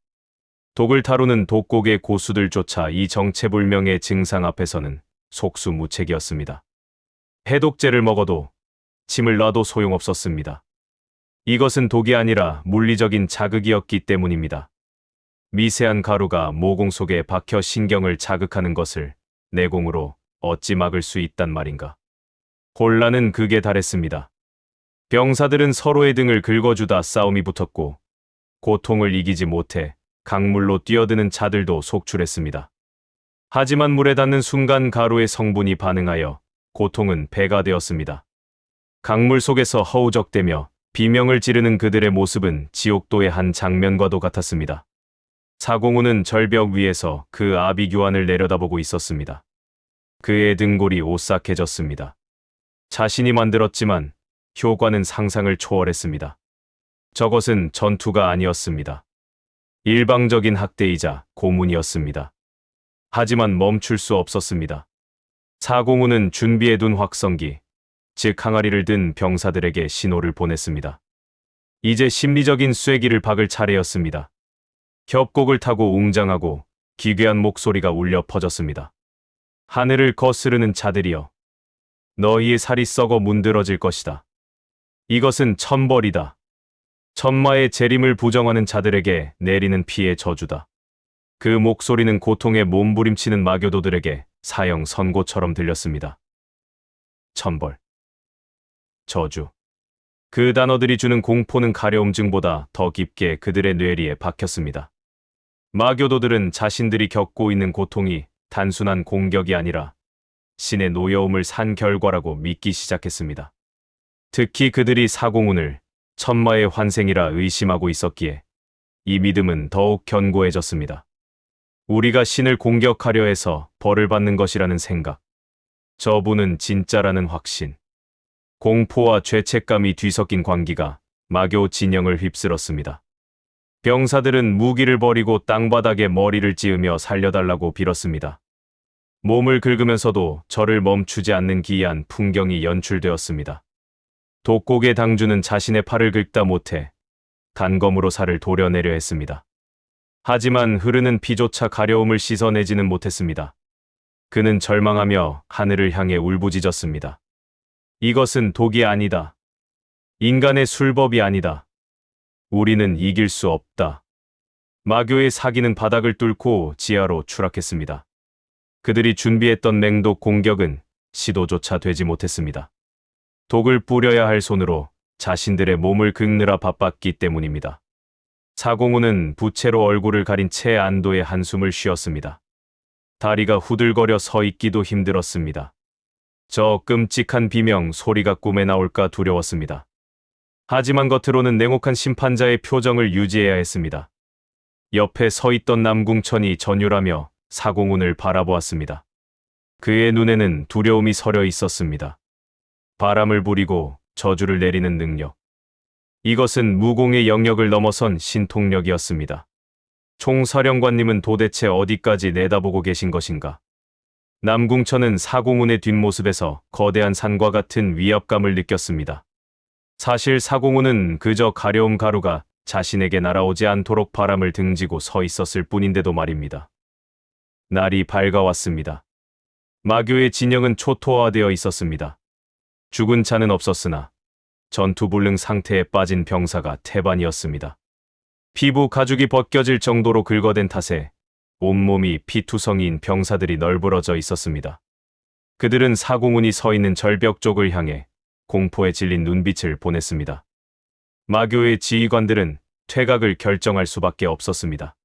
독을 다루는 독곡의 고수들조차 이 정체불명의 증상 앞에서는 속수무책이었습니다. 해독제를 먹어도 침을 놔도 소용없었습니다. 이것은 독이 아니라 물리적인 자극이었기 때문입니다. 미세한 가루가 모공 속에 박혀 신경을 자극하는 것을 내공으로 어찌 막을 수 있단 말인가. 혼란은 극에 달했습니다. 병사들은 서로의 등을 긁어주다 싸움이 붙었고 고통을 이기지 못해 강물로 뛰어드는 자들도 속출했습니다. 하지만 물에 닿는 순간 가루의 성분이 반응하여 고통은 배가 되었습니다. 강물 속에서 허우적대며 비명을 지르는 그들의 모습은 지옥도의 한 장면과도 같았습니다. 사공우는 절벽 위에서 그 아비규환을 내려다보고 있었습니다. 그의 등골이 오싹해졌습니다. 자신이 만들었지만 효과는 상상을 초월했습니다. 저것은 전투가 아니었습니다. 일방적인 학대이자 고문이었습니다. 하지만 멈출 수 없었습니다. 사공우는 준비해둔 확성기, 즉 항아리를 든 병사들에게 신호를 보냈습니다. 이제 심리적인 쐐기를 박을 차례였습니다. 협곡을 타고 웅장하고 기괴한 목소리가 울려 퍼졌습니다. 하늘을 거스르는 자들이여, 너희의 살이 썩어 문드러질 것이다. 이것은 천벌이다. 천마의 재림을 부정하는 자들에게 내리는 피의 저주다. 그 목소리는 고통에 몸부림치는 마교도들에게 사형 선고처럼 들렸습니다. 천벌, 저주. 그 단어들이 주는 공포는 가려움증보다 더 깊게 그들의 뇌리에 박혔습니다. 마교도들은 자신들이 겪고 있는 고통이 단순한 공격이 아니라 신의 노여움을 산 결과라고 믿기 시작했습니다. 특히 그들이 사공운을 천마의 환생이라 의심하고 있었기에 이 믿음은 더욱 견고해졌습니다. 우리가 신을 공격하려 해서 벌을 받는 것이라는 생각, 저분은 진짜라는 확신, 공포와 죄책감이 뒤섞인 광기가 마교 진영을 휩쓸었습니다. 병사들은 무기를 버리고 땅바닥에 머리를 찌으며 살려달라고 빌었습니다. 몸을 긁으면서도 저를 멈추지 않는 기이한 풍경이 연출되었습니다. 독곡의 당주는 자신의 팔을 긁다 못해 단검으로 살을 도려내려 했습니다. 하지만 흐르는 피조차 가려움을 씻어내지는 못했습니다. 그는 절망하며 하늘을 향해 울부짖었습니다. 이것은 독이 아니다. 인간의 술법이 아니다. 우리는 이길 수 없다. 마교의 사기는 바닥을 뚫고 지하로 추락했습니다. 그들이 준비했던 맹독 공격은 시도조차 되지 못했습니다. 독을 뿌려야 할 손으로 자신들의 몸을 긁느라 바빴기 때문입니다. 사공우는 부채로 얼굴을 가린 채 안도의 한숨을 쉬었습니다. 다리가 후들거려 서 있기도 힘들었습니다. 저 끔찍한 비명 소리가 꿈에 나올까 두려웠습니다. 하지만 겉으로는 냉혹한 심판자의 표정을 유지해야 했습니다. 옆에 서 있던 남궁천이 전율하며 사공훈을 바라보았습니다. 그의 눈에는 두려움이 서려 있었습니다. 바람을 부리고 저주를 내리는 능력. 이것은 무공의 영역을 넘어선 신통력이었습니다. 총사령관님은 도대체 어디까지 내다보고 계신 것인가? 남궁천은 사공훈의 뒷모습에서 거대한 산과 같은 위압감을 느꼈습니다. 사실 사공훈은 그저 가려움 가루가 자신에게 날아오지 않도록 바람을 등지고 서 있었을 뿐인데도 말입니다. 날이 밝아왔습니다. 마교의 진영은 초토화되어 있었습니다. 죽은 자는 없었으나 전투불능 상태에 빠진 병사가 태반이었습니다. 피부 가죽이 벗겨질 정도로 긁어댄 탓에 온몸이 피투성이인 병사들이 널브러져 있었습니다. 그들은 사공훈이 서 있는 절벽 쪽을 향해 공포에 질린 눈빛을 보냈습니다. 마교의 지휘관들은 퇴각을 결정할 수밖에 없었습니다.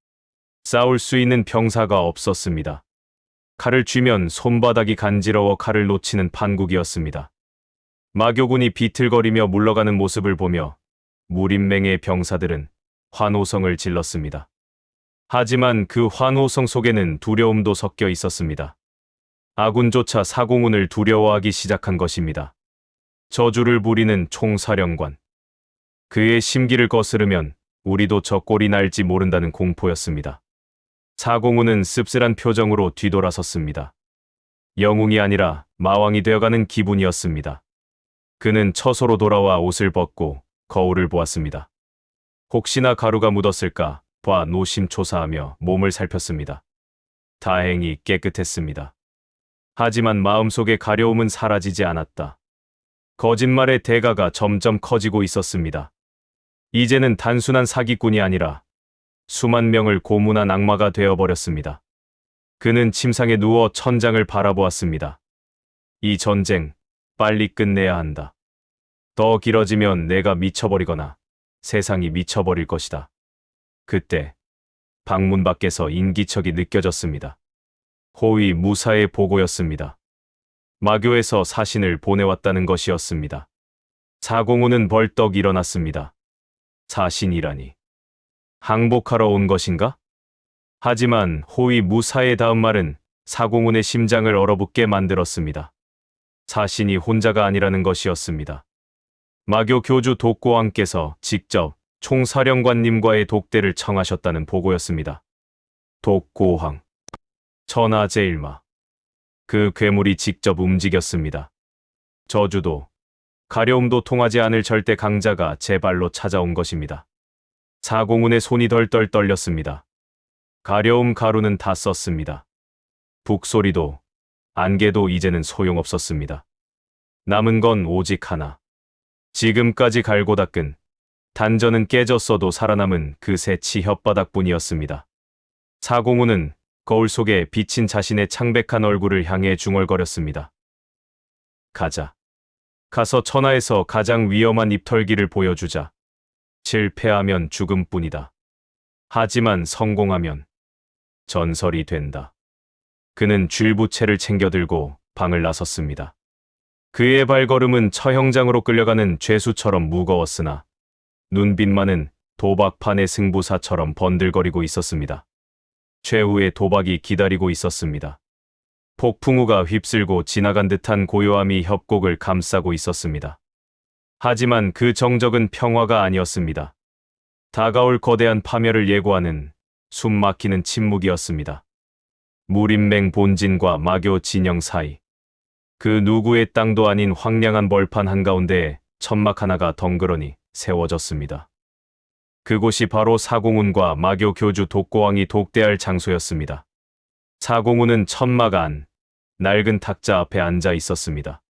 싸울 수 있는 병사가 없었습니다. 칼을 쥐면 손바닥이 간지러워 칼을 놓치는 판국이었습니다. 마교군이 비틀거리며 물러가는 모습을 보며 무림맹의 병사들은 환호성을 질렀습니다. 하지만 그 환호성 속에는 두려움도 섞여 있었습니다. 아군조차 사공훈을 두려워하기 시작한 것입니다. 저주를 부리는 총사령관. 그의 심기를 거스르면 우리도 저 꼴이 날지 모른다는 공포였습니다. 사공훈은 씁쓸한 표정으로 뒤돌아섰습니다. 영웅이 아니라 마왕이 되어가는 기분이었습니다. 그는 처소로 돌아와 옷을 벗고 거울을 보았습니다. 혹시나 가루가 묻었을까 봐 노심초사하며 몸을 살폈습니다. 다행히 깨끗했습니다. 하지만 마음속의 가려움은 사라지지 않았다. 거짓말의 대가가 점점 커지고 있었습니다. 이제는 단순한 사기꾼이 아니라 수만 명을 고문한 악마가 되어버렸습니다. 그는 침상에 누워 천장을 바라보았습니다. 이 전쟁 빨리 끝내야 한다. 더 길어지면 내가 미쳐버리거나 세상이 미쳐버릴 것이다. 그때 방문 밖에서 인기척이 느껴졌습니다. 호위 무사의 보고였습니다. 마교에서 사신을 보내왔다는 것이었습니다. 사공훈은 벌떡 일어났습니다. 사신이라니. 항복하러 온 것인가? 하지만 호위 무사의 다음 말은 사공훈의 심장을 얼어붙게 만들었습니다. 사신이 혼자가 아니라는 것이었습니다. 마교 교주 독고왕께서 직접 총사령관님과의 독대를 청하셨다는 보고였습니다. 독고왕. 천하제일마. 그 괴물이 직접 움직였습니다. 저주도, 가려움도 통하지 않을 절대 강자가 제 발로 찾아온 것입니다. 사공훈의 손이 덜덜 떨렸습니다. 가려움 가루는 다 썼습니다. 북소리도, 안개도 이제는 소용없었습니다. 남은 건 오직 하나. 지금까지 갈고 닦은 단전은 깨졌어도 살아남은 그 새치 혓바닥뿐이었습니다. 사공훈은 거울 속에 비친 자신의 창백한 얼굴을 향해 중얼거렸습니다. 가자. 가서 천하에서 가장 위험한 입털기를 보여주자. 실패하면 죽음뿐이다. 하지만 성공하면 전설이 된다. 그는 쥘부채를 챙겨들고 방을 나섰습니다. 그의 발걸음은 처형장으로 끌려가는 죄수처럼 무거웠으나 눈빛만은 도박판의 승부사처럼 번들거리고 있었습니다. 최후의 도박이 기다리고 있었습니다. 폭풍우가 휩쓸고 지나간 듯한 고요함이 협곡을 감싸고 있었습니다. 하지만 그 정적은 평화가 아니었습니다. 다가올 거대한 파멸을 예고하는 숨막히는 침묵이었습니다. 무림맹 본진과 마교 진영 사이. 그 누구의 땅도 아닌 황량한 벌판 한가운데에 천막 하나가 덩그러니 세워졌습니다. 그곳이 바로 사공훈과 마교 교주 독고왕이 독대할 장소였습니다. 사공훈은 천막 안, 낡은 탁자 앞에 앉아 있었습니다.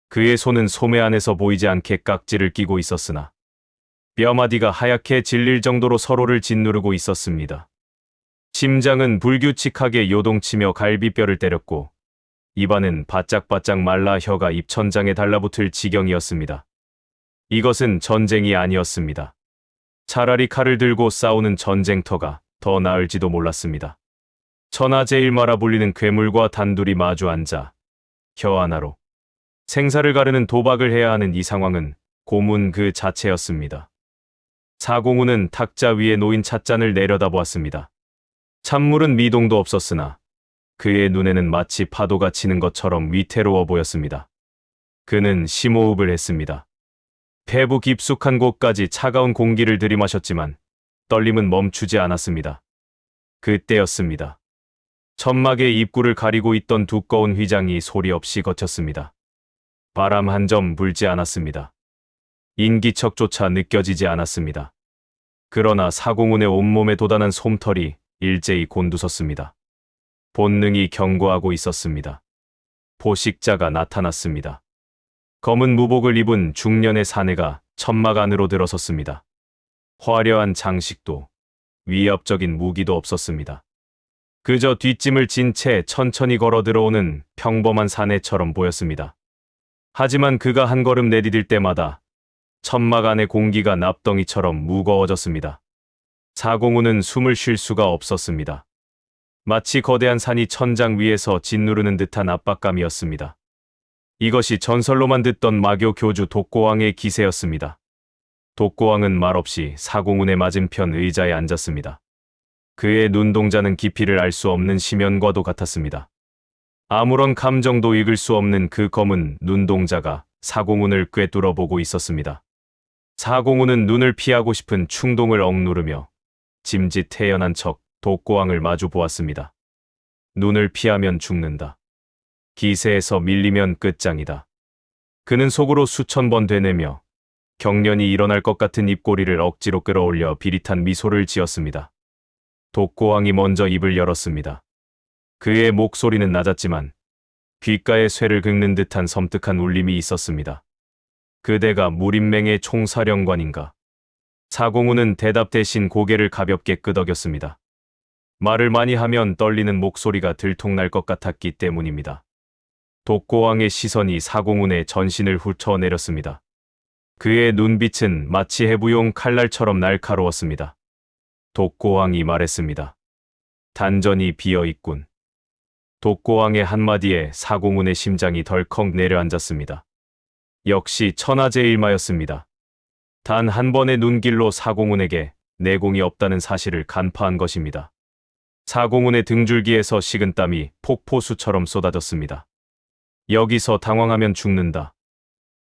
그의 손은 소매 안에서 보이지 않게 깍지를 끼고 있었으나 뼈마디가 하얗게 질릴 정도로 서로를 짓누르고 있었습니다. 심장은 불규칙하게 요동치며 갈비뼈를 때렸고 입안은 바짝바짝 말라 혀가 입천장에 달라붙을 지경이었습니다. 이것은 전쟁이 아니었습니다. 차라리 칼을 들고 싸우는 전쟁터가 더 나을지도 몰랐습니다. 천하제일마라 불리는 괴물과 단둘이 마주 앉아 혀 하나로 생사를 가르는 도박을 해야 하는 이 상황은 고문 그 자체였습니다. 사공우는 탁자 위에 놓인 찻잔을 내려다보았습니다. 찬물은 미동도 없었으나 그의 눈에는 마치 파도가 치는 것처럼 위태로워 보였습니다. 그는 심호흡을 했습니다. 폐부 깊숙한 곳까지 차가운 공기를 들이마셨지만 떨림은 멈추지 않았습니다. 그때였습니다. 천막의 입구를 가리고 있던 두꺼운 휘장이 소리 없이 걷혔습니다. 바람 한 점 불지 않았습니다. 인기척조차 느껴지지 않았습니다. 그러나 사공훈의 온몸에 돋아난 솜털이 일제히 곤두섰습니다. 본능이 경고하고 있었습니다. 포식자가 나타났습니다. 검은 무복을 입은 중년의 사내가 천막 안으로 들어섰습니다. 화려한 장식도 위협적인 무기도 없었습니다. 그저 뒷짐을 진 채 천천히 걸어 들어오는 평범한 사내처럼 보였습니다. 하지만 그가 한 걸음 내디딜 때마다 천막 안의 공기가 납덩이처럼 무거워졌습니다. 사공우는 숨을 쉴 수가 없었습니다. 마치 거대한 산이 천장 위에서 짓누르는 듯한 압박감이었습니다. 이것이 전설로만 듣던 마교 교주 독고왕의 기세였습니다. 독고왕은 말없이 사공훈의 맞은편 의자에 앉았습니다. 그의 눈동자는 깊이를 알 수 없는 심연과도 같았습니다. 아무런 감정도 읽을 수 없는 그 검은 눈동자가 사공훈을 꿰뚫어 보고 있었습니다. 사공훈은 눈을 피하고 싶은 충동을 억누르며 짐짓 태연한 척 독고왕을 마주 보았습니다. 눈을 피하면 죽는다. 기세에서 밀리면 끝장이다. 그는 속으로 수천 번 되뇌며 경련이 일어날 것 같은 입꼬리를 억지로 끌어올려 비릿한 미소를 지었습니다. 독고왕이 먼저 입을 열었습니다. 그의 목소리는 낮았지만 귓가에 쇠를 긁는 듯한 섬뜩한 울림이 있었습니다. 그대가 무림맹의 총사령관인가? 사공훈은 대답 대신 고개를 가볍게 끄덕였습니다. 말을 많이 하면 떨리는 목소리가 들통날 것 같았기 때문입니다. 독고왕의 시선이 사공훈의 전신을 훑어내렸습니다. 그의 눈빛은 마치 해부용 칼날처럼 날카로웠습니다. 독고왕이 말했습니다. 단전이 비어있군. 독고왕의 한마디에 사공훈의 심장이 덜컥 내려앉았습니다. 역시 천하제일마였습니다. 단 한 번의 눈길로 사공훈에게 내공이 없다는 사실을 간파한 것입니다. 사공훈의 등줄기에서 식은땀이 폭포수처럼 쏟아졌습니다. 여기서 당황하면 죽는다.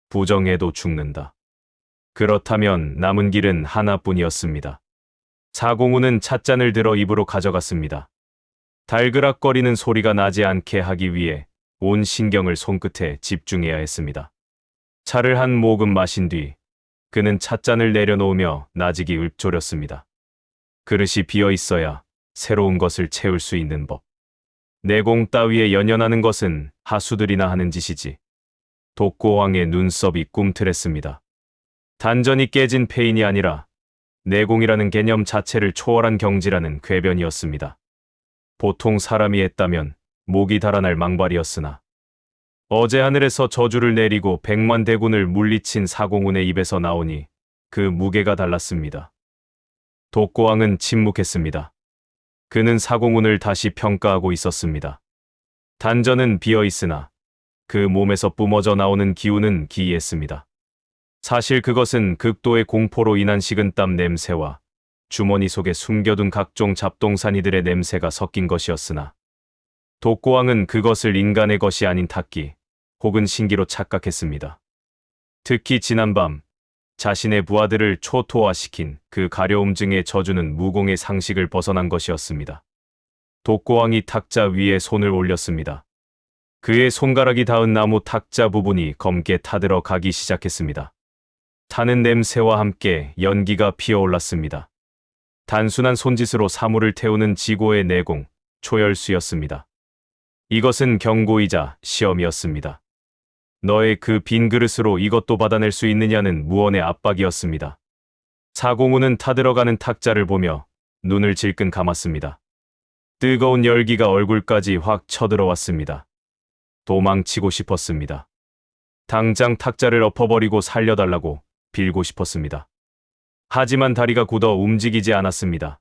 부정해도 죽는다. 그렇다면 남은 길은 하나뿐이었습니다. 사공훈은 찻잔을 들어 입으로 가져갔습니다. 달그락거리는 소리가 나지 않게 하기 위해 온 신경을 손끝에 집중해야 했습니다. 차를 한 모금 마신 뒤 그는 찻잔을 내려놓으며 나직이 읊조렸습니다. 그릇이 비어 있어야 새로운 것을 채울 수 있는 법. 내공 따위에 연연하는 것은 하수들이나 하는 짓이지. 독고왕의 눈썹이 꿈틀했습니다. 단전이 깨진 패인이 아니라 내공이라는 개념 자체를 초월한 경지라는 궤변이었습니다. 보통 사람이 했다면 목이 달아날 망발이었으나 어제 하늘에서 저주를 내리고 백만 대군을 물리친 사공훈의 입에서 나오니 그 무게가 달랐습니다. 독고왕은 침묵했습니다. 그는 사공훈을 다시 평가하고 있었습니다. 단전은 비어있으나 그 몸에서 뿜어져 나오는 기운은 기이했습니다. 사실 그것은 극도의 공포로 인한 식은땀 냄새와 주머니 속에 숨겨둔 각종 잡동사니들의 냄새가 섞인 것이었으나 독고왕은 그것을 인간의 것이 아닌 탁기 혹은 신기로 착각했습니다. 특히 지난밤 자신의 부하들을 초토화시킨 그 가려움증의 저주는 무공의 상식을 벗어난 것이었습니다. 독고왕이 탁자 위에 손을 올렸습니다. 그의 손가락이 닿은 나무 탁자 부분이 검게 타들어 가기 시작했습니다. 타는 냄새와 함께 연기가 피어올랐습니다. 단순한 손짓으로 사물을 태우는 지고의 내공, 초열수였습니다. 이것은 경고이자 시험이었습니다. 너의 그 빈 그릇으로 이것도 받아낼 수 있느냐는 무언의 압박이었습니다. 사공훈은 타들어가는 탁자를 보며 눈을 질끈 감았습니다. 뜨거운 열기가 얼굴까지 확 쳐들어왔습니다. 도망치고 싶었습니다. 당장 탁자를 엎어버리고 살려달라고 빌고 싶었습니다. 하지만 다리가 굳어 움직이지 않았습니다.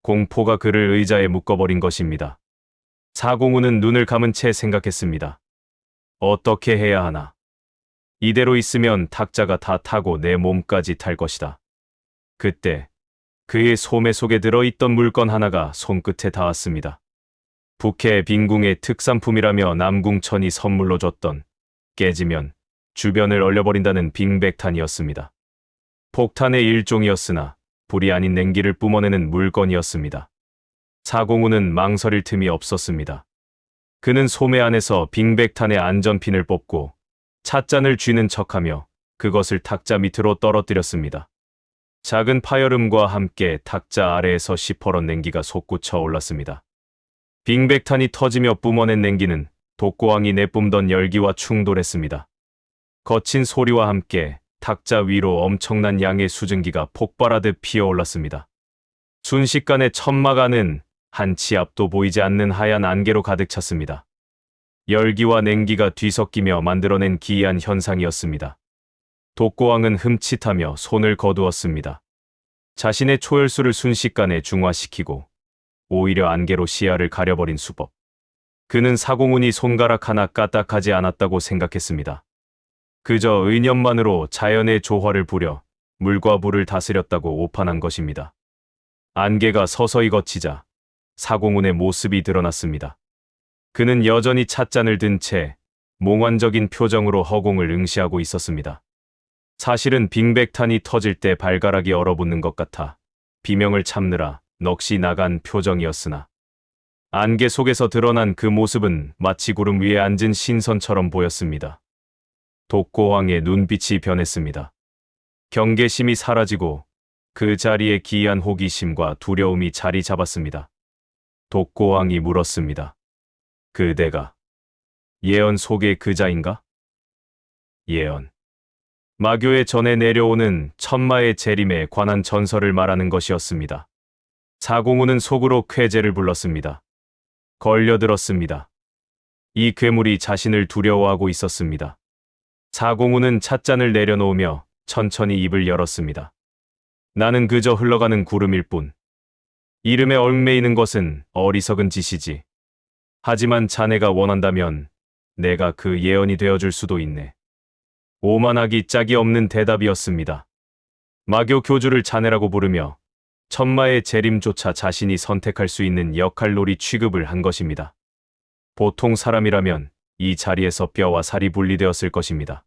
공포가 그를 의자에 묶어버린 것입니다. 사공우는 눈을 감은 채 생각했습니다. 어떻게 해야 하나? 이대로 있으면 탁자가 다 타고 내 몸까지 탈 것이다. 그때 그의 소매 속에 들어있던 물건 하나가 손끝에 닿았습니다. 북해 빈궁의 특산품이라며 남궁천이 선물로 줬던 깨지면 주변을 얼려버린다는 빙백탄이었습니다. 폭탄의 일종이었으나 불이 아닌 냉기를 뿜어내는 물건이었습니다. 사공우는 망설일 틈이 없었습니다. 그는 소매 안에서 빙백탄의 안전핀을 뽑고 찻잔을 쥐는 척하며 그것을 탁자 밑으로 떨어뜨렸습니다. 작은 파열음과 함께 탁자 아래에서 시퍼런 냉기가 솟구쳐 올랐습니다. 빙백탄이 터지며 뿜어낸 냉기는 독고왕이 내뿜던 열기와 충돌했습니다. 거친 소리와 함께 탁자 위로 엄청난 양의 수증기가 폭발하듯 피어올랐습니다. 순식간에 천막 안은 한 치 앞도 보이지 않는 하얀 안개로 가득 찼습니다. 열기와 냉기가 뒤섞이며 만들어낸 기이한 현상이었습니다. 독고왕은 흠칫하며 손을 거두었습니다. 자신의 초열수를 순식간에 중화시키고 오히려 안개로 시야를 가려버린 수법. 그는 사공운이 손가락 하나 까딱하지 않았다고 생각했습니다. 그저 의념만으로 자연의 조화를 부려 물과 불을 다스렸다고 오판한 것입니다. 안개가 서서히 걷히자 사공운의 모습이 드러났습니다. 그는 여전히 찻잔을 든 채 몽환적인 표정으로 허공을 응시하고 있었습니다. 사실은 빙백탄이 터질 때 발가락이 얼어붙는 것 같아 비명을 참느라 넋이 나간 표정이었으나 안개 속에서 드러난 그 모습은 마치 구름 위에 앉은 신선처럼 보였습니다. 독고왕의 눈빛이 변했습니다. 경계심이 사라지고 그 자리에 기이한 호기심과 두려움이 자리 잡았습니다. 독고왕이 물었습니다. 그대가 예언 속의 그자인가? 예언. 마교의 전에 내려오는 천마의 재림에 관한 전설을 말하는 것이었습니다. 사공우는 속으로 쾌재를 불렀습니다. 걸려들었습니다. 이 괴물이 자신을 두려워하고 있었습니다. 사공우는 찻잔을 내려놓으며 천천히 입을 열었습니다. 나는 그저 흘러가는 구름일 뿐. 이름에 얽매이는 것은 어리석은 짓이지. 하지만 자네가 원한다면 내가 그 예언이 되어줄 수도 있네. 오만하기 짝이 없는 대답이었습니다. 마교 교주를 자네라고 부르며 천마의 재림조차 자신이 선택할 수 있는 역할놀이 취급을 한 것입니다. 보통 사람이라면 이 자리에서 뼈와 살이 분리되었을 것입니다.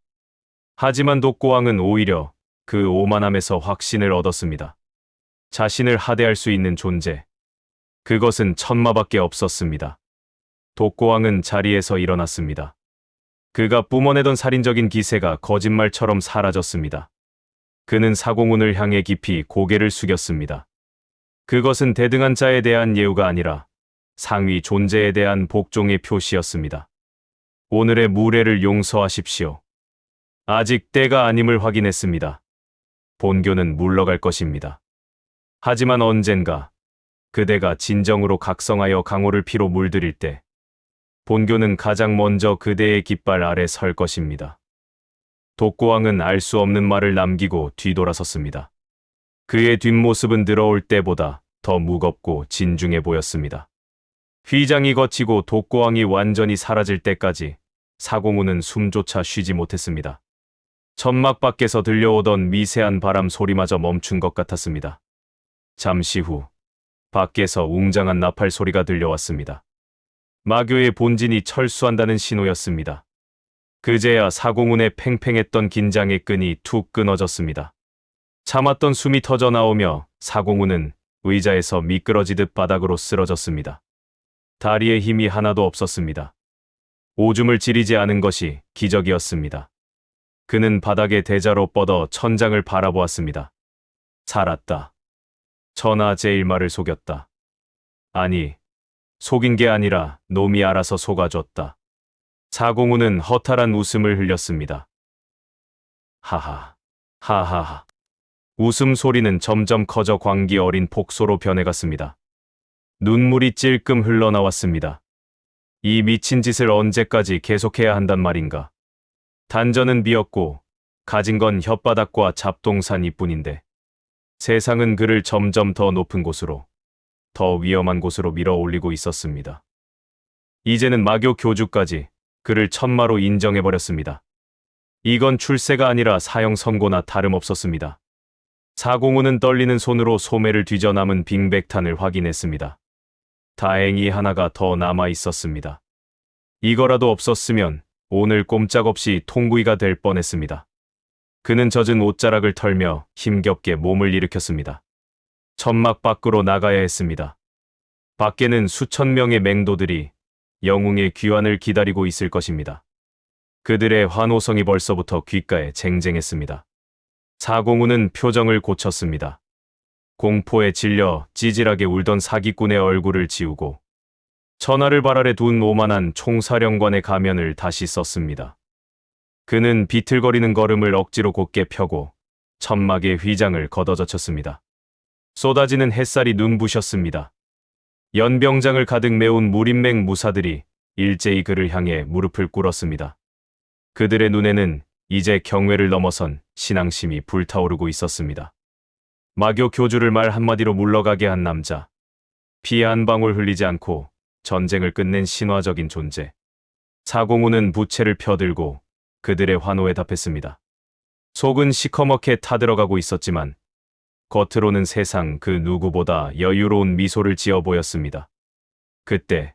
하지만 독고왕은 오히려 그 오만함에서 확신을 얻었습니다. 자신을 하대할 수 있는 존재. 그것은 천마밖에 없었습니다. 독고왕은 자리에서 일어났습니다. 그가 뿜어내던 살인적인 기세가 거짓말처럼 사라졌습니다. 그는 사공운을 향해 깊이 고개를 숙였습니다. 그것은 대등한 자에 대한 예우가 아니라 상위 존재에 대한 복종의 표시였습니다. 오늘의 무례를 용서하십시오. 아직 때가 아님을 확인했습니다. 본교는 물러갈 것입니다. 하지만 언젠가 그대가 진정으로 각성하여 강호를 피로 물들일 때 본교는 가장 먼저 그대의 깃발 아래 설 것입니다. 독고왕은 알 수 없는 말을 남기고 뒤돌아섰습니다. 그의 뒷모습은 들어올 때보다 더 무겁고 진중해 보였습니다. 휘장이 거치고 독고왕이 완전히 사라질 때까지 사공우는 숨조차 쉬지 못했습니다. 천막 밖에서 들려오던 미세한 바람 소리마저 멈춘 것 같았습니다. 잠시 후 밖에서 웅장한 나팔 소리가 들려왔습니다. 마교의 본진이 철수한다는 신호였습니다. 그제야 사공운의 팽팽했던 긴장의 끈이 툭 끊어졌습니다. 참았던 숨이 터져 나오며 사공운은 의자에서 미끄러지듯 바닥으로 쓰러졌습니다. 다리에 힘이 하나도 없었습니다. 오줌을 지리지 않은 것이 기적이었습니다. 그는 바닥에 대자로 뻗어 천장을 바라보았습니다. 살았다. 천하 제일마를 속였다. 아니, 속인 게 아니라 놈이 알아서 속아줬다. 사공우는 허탈한 웃음을 흘렸습니다. 하하, 하하하. 웃음소리는 점점 커져 광기 어린 폭소로 변해갔습니다. 눈물이 찔끔 흘러나왔습니다. 이 미친 짓을 언제까지 계속해야 한단 말인가. 단전은 비었고 가진 건 혓바닥과 잡동사니 뿐인데 세상은 그를 점점 더 높은 곳으로, 더 위험한 곳으로 밀어 올리고 있었습니다. 이제는 마교 교주까지 그를 천마로 인정해버렸습니다. 이건 출세가 아니라 사형 선고나 다름없었습니다. 사공우는 떨리는 손으로 소매를 뒤져 남은 빙백탄을 확인했습니다. 다행히 하나가 더 남아 있었습니다. 이거라도 없었으면 오늘 꼼짝없이 통구이가 될 뻔했습니다. 그는 젖은 옷자락을 털며 힘겹게 몸을 일으켰습니다. 천막 밖으로 나가야 했습니다. 밖에는 수천 명의 맹도들이 영웅의 귀환을 기다리고 있을 것입니다. 그들의 환호성이 벌써부터 귓가에 쟁쟁했습니다. 사공우는 표정을 고쳤습니다. 공포에 질려 찌질하게 울던 사기꾼의 얼굴을 지우고 천하를 발 아래 둔 오만한 총사령관의 가면을 다시 썼습니다. 그는 비틀거리는 걸음을 억지로 곧게 펴고 천막의 휘장을 걷어젖혔습니다. 쏟아지는 햇살이 눈부셨습니다. 연병장을 가득 메운 무림맹 무사들이 일제히 그를 향해 무릎을 꿇었습니다. 그들의 눈에는 이제 경외를 넘어선 신앙심이 불타오르고 있었습니다. 마교 교주를 말 한마디로 물러가게 한 남자. 피 한 방울 흘리지 않고 전쟁을 끝낸 신화적인 존재. 사공우는 부채를 펴들고 그들의 환호에 답했습니다. 속은 시커멓게 타들어가고 있었지만 겉으로는 세상 그 누구보다 여유로운 미소를 지어 보였습니다. 그때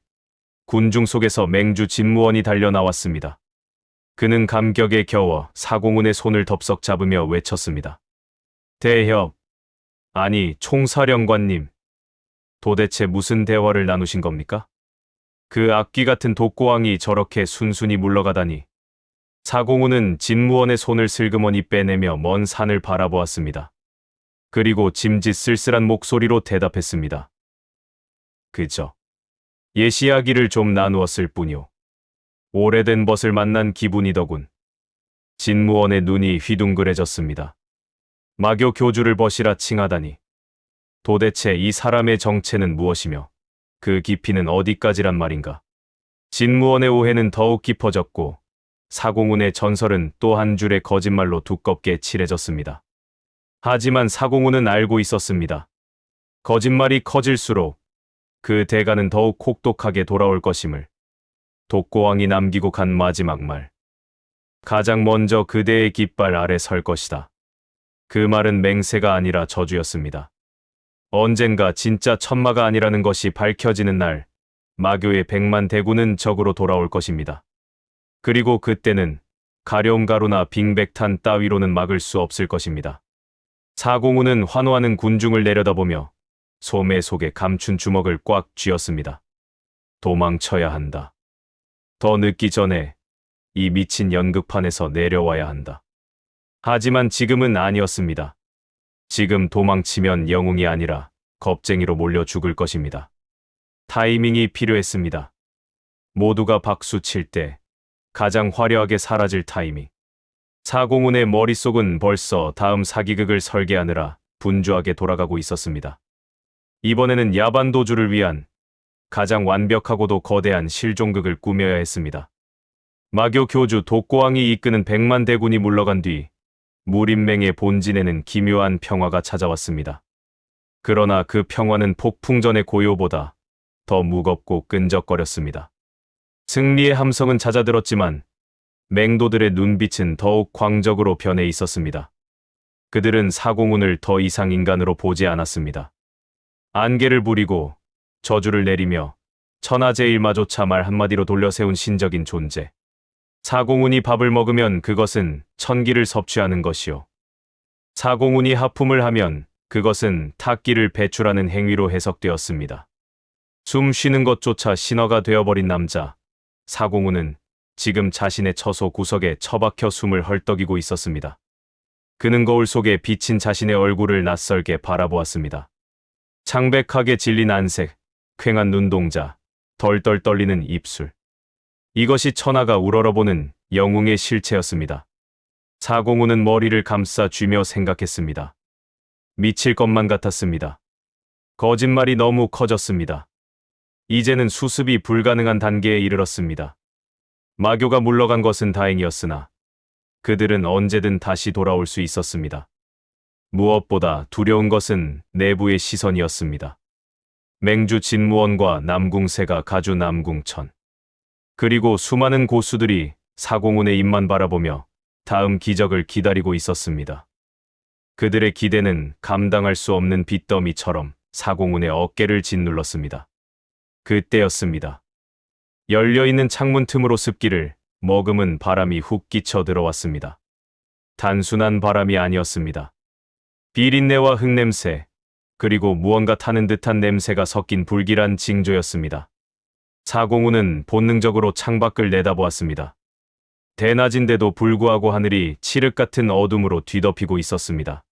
군중 속에서 맹주 진무원이 달려 나왔습니다. 그는 감격에 겨워 사공훈의 손을 덥석 잡으며 외쳤습니다. 대협, 아니 총사령관님, 도대체 무슨 대화를 나누신 겁니까? 그 악귀 같은 독고왕이 저렇게 순순히 물러가다니. 사공훈은 진무원의 손을 슬그머니 빼내며 먼 산을 바라보았습니다. 그리고 짐짓 쓸쓸한 목소리로 대답했습니다. 그저 옛 이야기를 좀 나누었을 뿐이오. 오래된 벗을 만난 기분이더군. 진무원의 눈이 휘둥그레졌습니다. 마교 교주를 벗이라 칭하다니. 도대체 이 사람의 정체는 무엇이며 그 깊이는 어디까지란 말인가. 진무원의 오해는 더욱 깊어졌고 사공훈의 전설은 또 한 줄의 거짓말로 두껍게 칠해졌습니다. 하지만 사공훈은 알고 있었습니다. 거짓말이 커질수록 그 대가는 더욱 혹독하게 돌아올 것임을. 독고왕이 남기고 간 마지막 말. 가장 먼저 그대의 깃발 아래 설 것이다. 그 말은 맹세가 아니라 저주였습니다. 언젠가 진짜 천마가 아니라는 것이 밝혀지는 날, 마교의 100만 대군은 적으로 돌아올 것입니다. 그리고 그때는 가려움 가루나 빙백탄 따위로는 막을 수 없을 것입니다. 사공훈은 환호하는 군중을 내려다보며 소매 속에 감춘 주먹을 꽉 쥐었습니다. 도망쳐야 한다. 더 늦기 전에 이 미친 연극판에서 내려와야 한다. 하지만 지금은 아니었습니다. 지금 도망치면 영웅이 아니라 겁쟁이로 몰려 죽을 것입니다. 타이밍이 필요했습니다. 모두가 박수 칠 때 가장 화려하게 사라질 타이밍. 사공훈의 머릿속은 벌써 다음 사기극을 설계하느라 분주하게 돌아가고 있었습니다. 이번에는 야반도주를 위한 가장 완벽하고도 거대한 실종극을 꾸며야 했습니다. 마교 교주 독고왕이 이끄는 100만 대군이 물러간 뒤 무림맹의 본진에는 기묘한 평화가 찾아왔습니다. 그러나 그 평화는 폭풍전의 고요보다 더 무겁고 끈적거렸습니다. 승리의 함성은 잦아들었지만 맹도들의 눈빛은 더욱 광적으로 변해 있었습니다. 그들은 사공훈을 더 이상 인간으로 보지 않았습니다. 안개를 부리고 저주를 내리며 천하제일마조차 말 한마디로 돌려세운 신적인 존재. 사공훈이 밥을 먹으면 그것은 천기를 섭취하는 것이요. 사공훈이 하품을 하면 그것은 탁기를 배출하는 행위로 해석되었습니다. 숨 쉬는 것조차 신화가 되어버린 남자. 사공훈은 지금 자신의 처소 구석에 처박혀 숨을 헐떡이고 있었습니다. 그는 거울 속에 비친 자신의 얼굴을 낯설게 바라보았습니다. 창백하게 질린 안색, 퀭한 눈동자, 덜덜 떨리는 입술. 이것이 천하가 우러러보는 영웅의 실체였습니다. 사공훈은 머리를 감싸 쥐며 생각했습니다. 미칠 것만 같았습니다. 거짓말이 너무 커졌습니다. 이제는 수습이 불가능한 단계에 이르렀습니다. 마교가 물러간 것은 다행이었으나 그들은 언제든 다시 돌아올 수 있었습니다. 무엇보다 두려운 것은 내부의 시선이었습니다. 맹주 진무원과 남궁세가 가주 남궁천. 그리고 수많은 고수들이 사공훈의 입만 바라보며 다음 기적을 기다리고 있었습니다. 그들의 기대는 감당할 수 없는 빚더미처럼 사공훈의 어깨를 짓눌렀습니다. 그때였습니다. 열려있는 창문 틈으로 습기를 머금은 바람이 훅 끼쳐 들어왔습니다. 단순한 바람이 아니었습니다. 비린내와 흙냄새, 그리고 무언가 타는 듯한 냄새가 섞인 불길한 징조였습니다. 사공훈은 본능적으로 창밖을 내다보았습니다. 대낮인데도 불구하고 하늘이 칠흑 같은 어둠으로 뒤덮이고 있었습니다.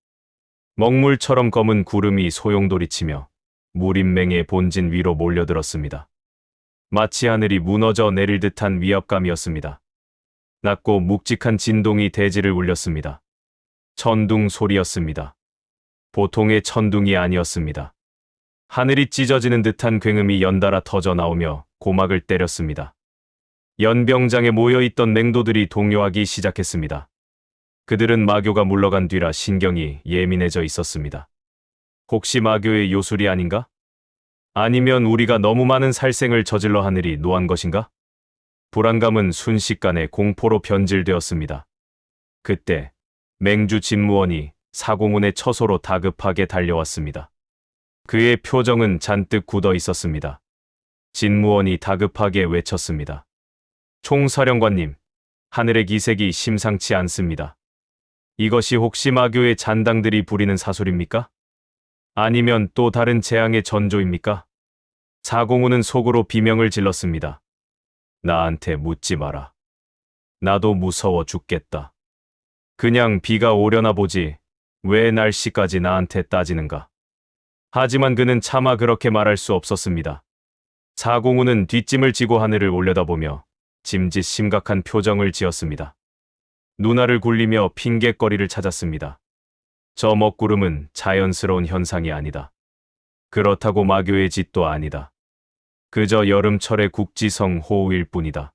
먹물처럼 검은 구름이 소용돌이치며 물인맹의 본진 위로 몰려들었습니다. 마치 하늘이 무너져 내릴 듯한 위압감이었습니다. 낮고 묵직한 진동이 대지를 울렸습니다. 천둥 소리였습니다. 보통의 천둥이 아니었습니다. 하늘이 찢어지는 듯한 굉음이 연달아 터져 나오며 고막을 때렸습니다. 연병장에 모여있던 맹도들이 동요하기 시작했습니다. 그들은 마교가 물러간 뒤라 신경이 예민해져 있었습니다. 혹시 마교의 요술이 아닌가? 아니면 우리가 너무 많은 살생을 저질러 하늘이 노한 것인가? 불안감은 순식간에 공포로 변질되었습니다. 그때 맹주 진무원이 사공훈의 처소로 다급하게 달려왔습니다. 그의 표정은 잔뜩 굳어 있었습니다. 진무원이 다급하게 외쳤습니다. 총사령관님, 하늘의 기색이 심상치 않습니다. 이것이 혹시 마교의 잔당들이 부리는 사술입니까? 아니면 또 다른 재앙의 전조입니까? 사공훈은 속으로 비명을 질렀습니다. 나한테 묻지 마라. 나도 무서워 죽겠다. 그냥 비가 오려나 보지 왜 날씨까지 나한테 따지는가? 하지만 그는 차마 그렇게 말할 수 없었습니다. 사공훈은 뒷짐을 지고 하늘을 올려다보며 짐짓 심각한 표정을 지었습니다. 눈알을 굴리며 핑곗거리를 찾았습니다. 저 먹구름은 자연스러운 현상이 아니다. 그렇다고 마교의 짓도 아니다. 그저 여름철의 국지성 호우일 뿐이다.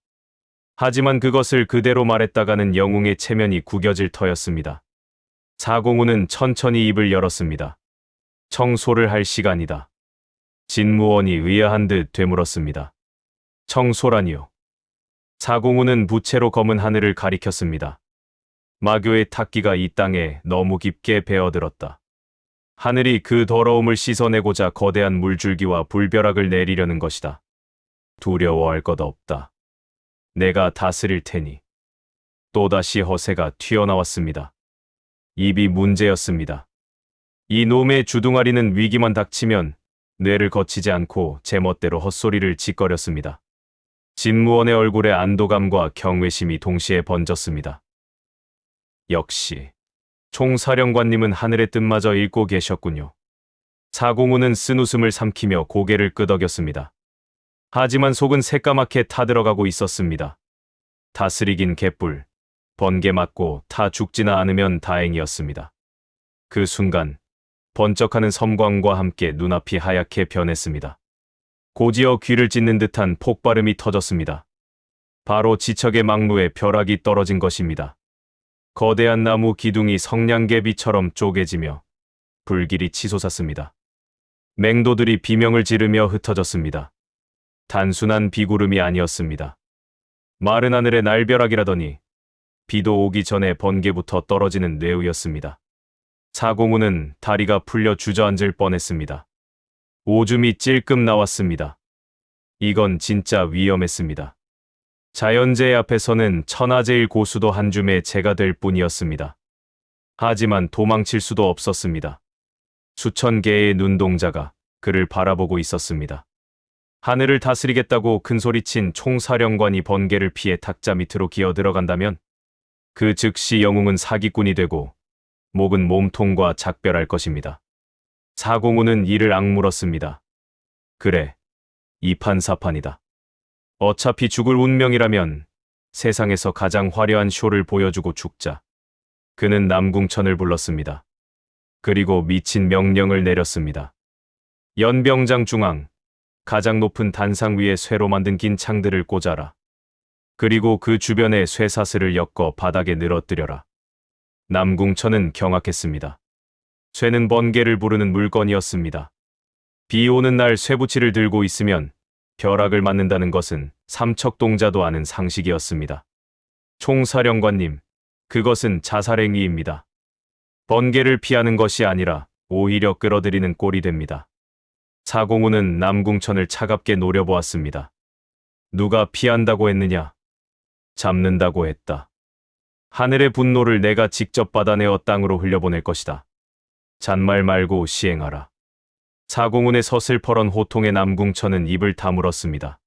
하지만 그것을 그대로 말했다가는 영웅의 체면이 구겨질 터였습니다. 사공훈은 천천히 입을 열었습니다. 청소를 할 시간이다. 진무원이 의아한 듯 되물었습니다. 청소라니요. 사공훈은 부채로 검은 하늘을 가리켰습니다. 마교의 탁기가 이 땅에 너무 깊게 배어들었다. 하늘이 그 더러움을 씻어내고자 거대한 물줄기와 불벼락을 내리려는 것이다. 두려워할 것 없다. 내가 다스릴 테니. 또다시 허세가 튀어나왔습니다. 입이 문제였습니다. 이 놈의 주둥아리는 위기만 닥치면 뇌를 거치지 않고 제멋대로 헛소리를 짓거렸습니다. 진무원의 얼굴에 안도감과 경외심이 동시에 번졌습니다. 역시 총사령관님은 하늘의 뜻마저 읽고 계셨군요. 사공훈은 쓴웃음을 삼키며 고개를 끄덕였습니다. 하지만 속은 새까맣게 타들어가고 있었습니다. 다스리긴 개뿔, 번개 맞고 타 죽지나 않으면 다행이었습니다. 그 순간 번쩍하는 섬광과 함께 눈앞이 하얗게 변했습니다. 고지어 귀를 찢는 듯한 폭발음이 터졌습니다. 바로 지척의 막루에 벼락이 떨어진 것입니다. 거대한 나무 기둥이 성냥개비처럼 쪼개지며 불길이 치솟았습니다. 맹도들이 비명을 지르며 흩어졌습니다. 단순한 비구름이 아니었습니다. 마른 하늘의 날벼락이라더니 비도 오기 전에 번개부터 떨어지는 뇌우였습니다. 사공훈은 다리가 풀려 주저앉을 뻔했습니다. 오줌이 찔끔 나왔습니다. 이건 진짜 위험했습니다. 자연재해 앞에서는 천하제일 고수도 한 줌의 재가 될 뿐이었습니다. 하지만 도망칠 수도 없었습니다. 수천 개의 눈동자가 그를 바라보고 있었습니다. 하늘을 다스리겠다고 큰소리친 총사령관이 번개를 피해 탁자 밑으로 기어 들어간다면 그 즉시 영웅은 사기꾼이 되고 목은 몸통과 작별할 것입니다. 사공훈은 이를 악물었습니다. 그래, 이판사판이다. 어차피 죽을 운명이라면 세상에서 가장 화려한 쇼를 보여주고 죽자. 그는 남궁천을 불렀습니다. 그리고 미친 명령을 내렸습니다. 연병장 중앙, 가장 높은 단상 위에 쇠로 만든 긴 창들을 꽂아라. 그리고 그 주변에 쇠사슬을 엮어 바닥에 늘어뜨려라. 남궁천은 경악했습니다. 쇠는 번개를 부르는 물건이었습니다. 비 오는 날 쇠붙이를 들고 있으면 벼락을 맞는다는 것은 삼척동자도 아는 상식이었습니다. 총사령관님, 그것은 자살 행위입니다. 번개를 피하는 것이 아니라 오히려 끌어들이는 꼴이 됩니다. 사공우는 남궁천을 차갑게 노려보았습니다. 누가 피한다고 했느냐? 잡는다고 했다. 하늘의 분노를 내가 직접 받아내어 땅으로 흘려보낼 것이다. 잔말 말고 시행하라. 사공운의 서슬퍼런 호통에 남궁천은 입을 다물었습니다.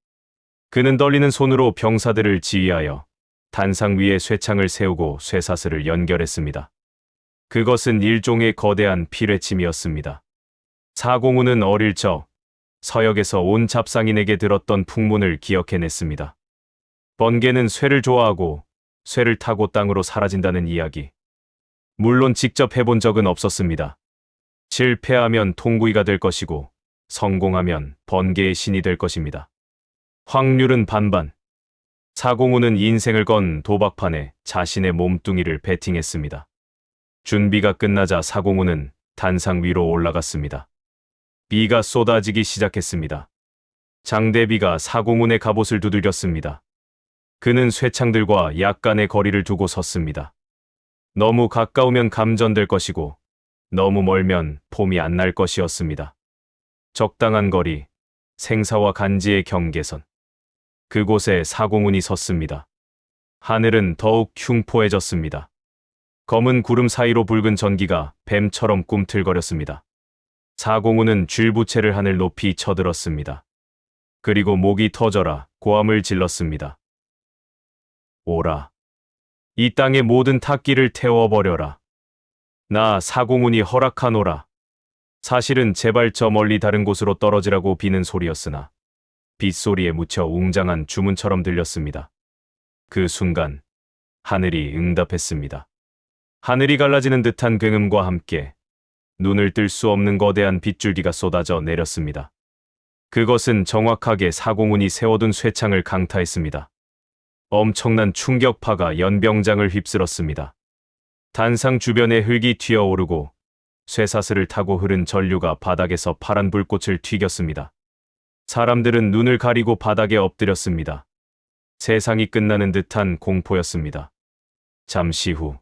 그는 떨리는 손으로 병사들을 지휘하여 단상 위에 쇠창을 세우고 쇠사슬을 연결했습니다. 그것은 일종의 거대한 피뢰침이었습니다. 사공우는 어릴 적 서역에서 온 잡상인에게 들었던 풍문을 기억해냈습니다. 번개는 쇠를 좋아하고 쇠를 타고 땅으로 사라진다는 이야기. 물론 직접 해본 적은 없었습니다. 실패하면 통구이가 될 것이고 성공하면 번개의 신이 될 것입니다. 확률은 반반. 사공우는 인생을 건 도박판에 자신의 몸뚱이를 베팅했습니다. 준비가 끝나자 사공우는 단상 위로 올라갔습니다. 비가 쏟아지기 시작했습니다. 장대비가 사공운의 갑옷을 두들겼습니다. 그는 쇠창들과 약간의 거리를 두고 섰습니다. 너무 가까우면 감전될 것이고 너무 멀면 폼이 안 날 것이었습니다. 적당한 거리, 생사와 간지의 경계선. 그곳에 사공운이 섰습니다. 하늘은 더욱 흉포해졌습니다. 검은 구름 사이로 붉은 전기가 뱀처럼 꿈틀거렸습니다. 사공운은 쥘부채를 하늘 높이 쳐들었습니다. 그리고 목이 터져라 고함을 질렀습니다. 오라. 이 땅의 모든 탁기를 태워버려라. 나 사공운이 허락하노라. 사실은 제발 저 멀리 다른 곳으로 떨어지라고 비는 소리였으나 빗소리에 묻혀 웅장한 주문처럼 들렸습니다. 그 순간 하늘이 응답했습니다. 하늘이 갈라지는 듯한 굉음과 함께 눈을 뜰 수 없는 거대한 빗줄기가 쏟아져 내렸습니다. 그것은 정확하게 사공운이 세워둔 쇠창을 강타했습니다. 엄청난 충격파가 연병장을 휩쓸었습니다. 단상 주변에 흙이 튀어오르고 쇠사슬을 타고 흐른 전류가 바닥에서 파란 불꽃을 튀겼습니다. 사람들은 눈을 가리고 바닥에 엎드렸습니다. 세상이 끝나는 듯한 공포였습니다. 잠시 후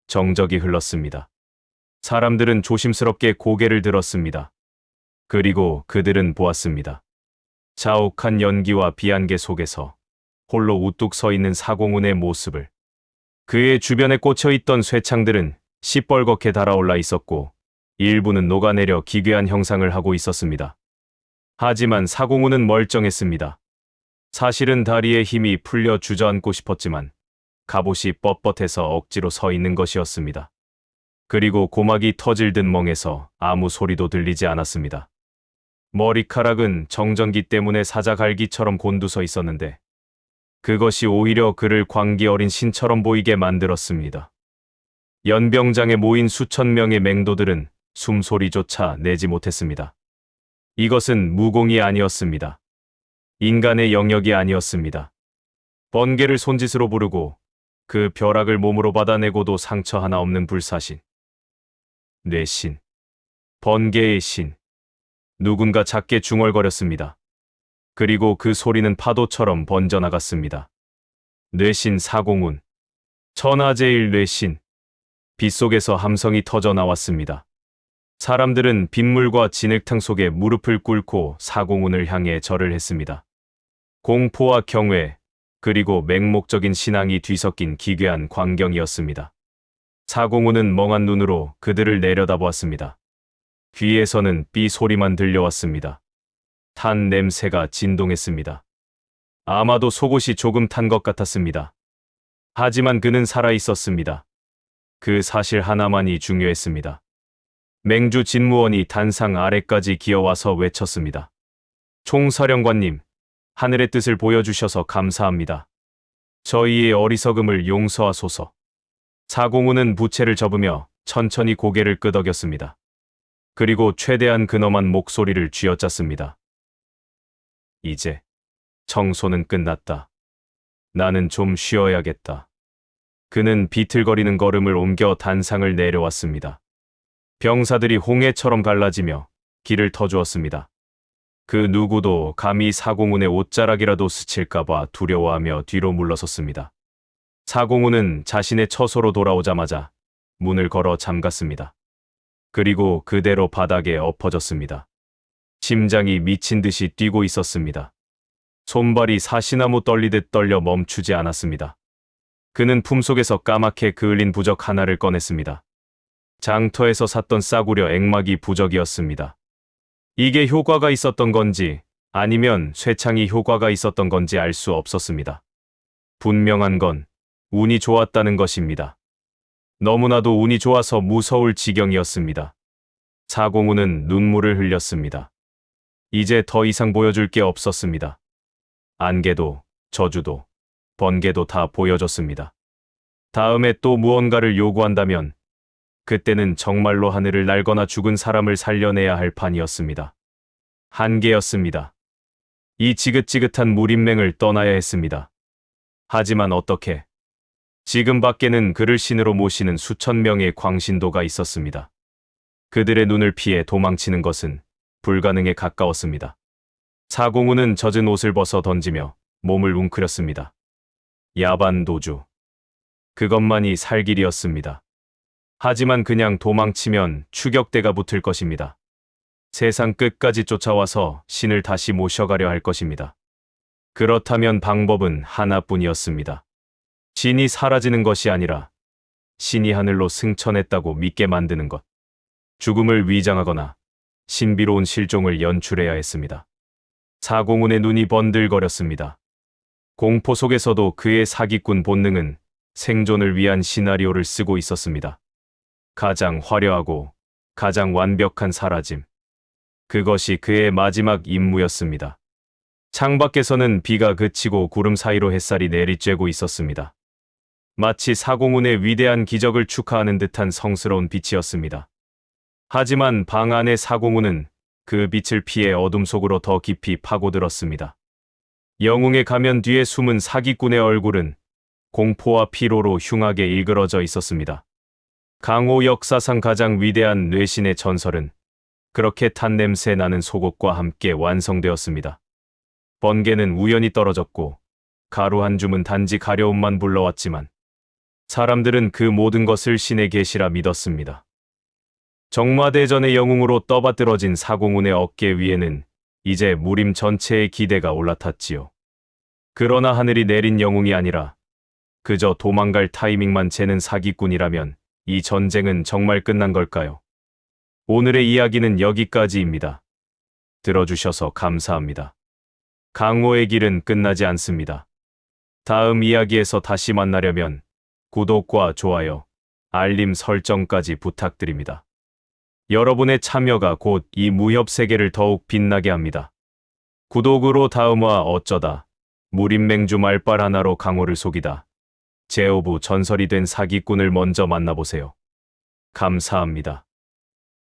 정적이 흘렀습니다. 사람들은 조심스럽게 고개를 들었습니다. 그리고 그들은 보았습니다. 자욱한 연기와 비안개 속에서 홀로 우뚝 서 있는 사공운의 모습을. 그의 주변에 꽂혀있던 쇠창들은 시뻘겋게 달아올라 있었고 일부는 녹아내려 기괴한 형상을 하고 있었습니다. 하지만 사공운은 멀쩡했습니다. 사실은 다리에 힘이 풀려 주저앉고 싶었지만 갑옷이 뻣뻣해서 억지로 서 있는 것이었습니다. 그리고 고막이 터질 듯 멍해서 아무 소리도 들리지 않았습니다. 머리카락은 정전기 때문에 사자갈기처럼 곤두서 있었는데 그것이 오히려 그를 광기 어린 신처럼 보이게 만들었습니다. 연병장에 모인 수천 명의 맹도들은 숨소리조차 내지 못했습니다. 이것은 무공이 아니었습니다. 인간의 영역이 아니었습니다. 번개를 손짓으로 부르고 그 벼락을 몸으로 받아내고도 상처 하나 없는 불사신. 뇌신. 번개의 신. 누군가 작게 중얼거렸습니다. 그리고 그 소리는 파도처럼 번져나갔습니다. 뇌신 사공운. 천하제일 뇌신. 빗속에서 함성이 터져 나왔습니다. 사람들은 빗물과 진흙탕 속에 무릎을 꿇고 사공운을 향해 절을 했습니다. 공포와 경외, 그리고 맹목적인 신앙이 뒤섞인 기괴한 광경이었습니다. 사공운은 멍한 눈으로 그들을 내려다보았습니다. 귀에서는 삐 소리만 들려왔습니다. 탄 냄새가 진동했습니다. 아마도 속옷이 조금 탄 것 같았습니다. 하지만 그는 살아 있었습니다. 그 사실 하나만이 중요했습니다. 맹주 진무원이 단상 아래까지 기어와서 외쳤습니다. 총사령관님, 하늘의 뜻을 보여주셔서 감사합니다. 저희의 어리석음을 용서하소서. 사공운은 부채를 접으며 천천히 고개를 끄덕였습니다. 그리고 최대한 근엄한 목소리를 쥐어짰습니다. 이제 청소는 끝났다. 나는 좀 쉬어야겠다. 그는 비틀거리는 걸음을 옮겨 단상을 내려왔습니다. 병사들이 홍해처럼 갈라지며 길을 터주었습니다. 그 누구도 감히 사공훈의 옷자락이라도 스칠까봐 두려워하며 뒤로 물러섰습니다. 사공훈은 자신의 처소로 돌아오자마자 문을 걸어 잠갔습니다. 그리고 그대로 바닥에 엎어졌습니다. 심장이 미친 듯이 뛰고 있었습니다. 손발이 사시나무 떨리듯 떨려 멈추지 않았습니다. 그는 품속에서 까맣게 그을린 부적 하나를 꺼냈습니다. 장터에서 샀던 싸구려 액막이 부적이었습니다. 이게 효과가 있었던 건지 아니면 쇠창이 효과가 있었던 건지 알 수 없었습니다. 분명한 건 운이 좋았다는 것입니다. 너무나도 운이 좋아서 무서울 지경이었습니다. 사공훈은 눈물을 흘렸습니다. 이제 더 이상 보여줄 게 없었습니다. 안개도, 저주도, 번개도 다 보여줬습니다. 다음에 또 무언가를 요구한다면 그때는 정말로 하늘을 날거나 죽은 사람을 살려내야 할 판이었습니다. 한계였습니다. 이 지긋지긋한 무림맹을 떠나야 했습니다. 하지만 어떻게? 지금 밖에는 그를 신으로 모시는 수천 명의 광신도가 있었습니다. 그들의 눈을 피해 도망치는 것은 불가능에 가까웠습니다. 사공훈은 젖은 옷을 벗어 던지며 몸을 웅크렸습니다. 야반도주. 그것만이 살 길이었습니다. 하지만 그냥 도망치면 추격대가 붙을 것입니다. 세상 끝까지 쫓아와서 신을 다시 모셔가려 할 것입니다. 그렇다면 방법은 하나뿐이었습니다. 신이 사라지는 것이 아니라 신이 하늘로 승천했다고 믿게 만드는 것. 죽음을 위장하거나 신비로운 실종을 연출해야 했습니다. 사공훈의 눈이 번들거렸습니다. 공포 속에서도 그의 사기꾼 본능은 생존을 위한 시나리오를 쓰고 있었습니다. 가장 화려하고 가장 완벽한 사라짐. 그것이 그의 마지막 임무였습니다. 창밖에서는 비가 그치고 구름 사이로 햇살이 내리쬐고 있었습니다. 마치 사공훈의 위대한 기적을 축하하는 듯한 성스러운 빛이었습니다. 하지만 방 안의 사공훈은 그 빛을 피해 어둠 속으로 더 깊이 파고들었습니다. 영웅의 가면 뒤에 숨은 사기꾼의 얼굴은 공포와 피로로 흉하게 일그러져 있었습니다. 강호 역사상 가장 위대한 뇌신의 전설은 그렇게 탄 냄새 나는 속옷과 함께 완성되었습니다. 번개는 우연히 떨어졌고 가루 한 줌은 단지 가려움만 불러왔지만 사람들은 그 모든 것을 신의 계시라 믿었습니다. 정마대전의 영웅으로 떠받들어진 사공훈의 어깨 위에는 이제 무림 전체의 기대가 올라탔지요. 그러나 하늘이 내린 영웅이 아니라 그저 도망갈 타이밍만 재는 사기꾼이라면 이 전쟁은 정말 끝난 걸까요? 오늘의 이야기는 여기까지입니다. 들어주셔서 감사합니다. 강호의 길은 끝나지 않습니다. 다음 이야기에서 다시 만나려면 구독과 좋아요, 알림 설정까지 부탁드립니다. 여러분의 참여가 곧 이 무협 세계를 더욱 빛나게 합니다. 구독으로 다음화 어쩌다 무림맹주 말빨 하나로 강호를 속이다. 제오부 전설이 된 사기꾼을 먼저 만나보세요. 감사합니다.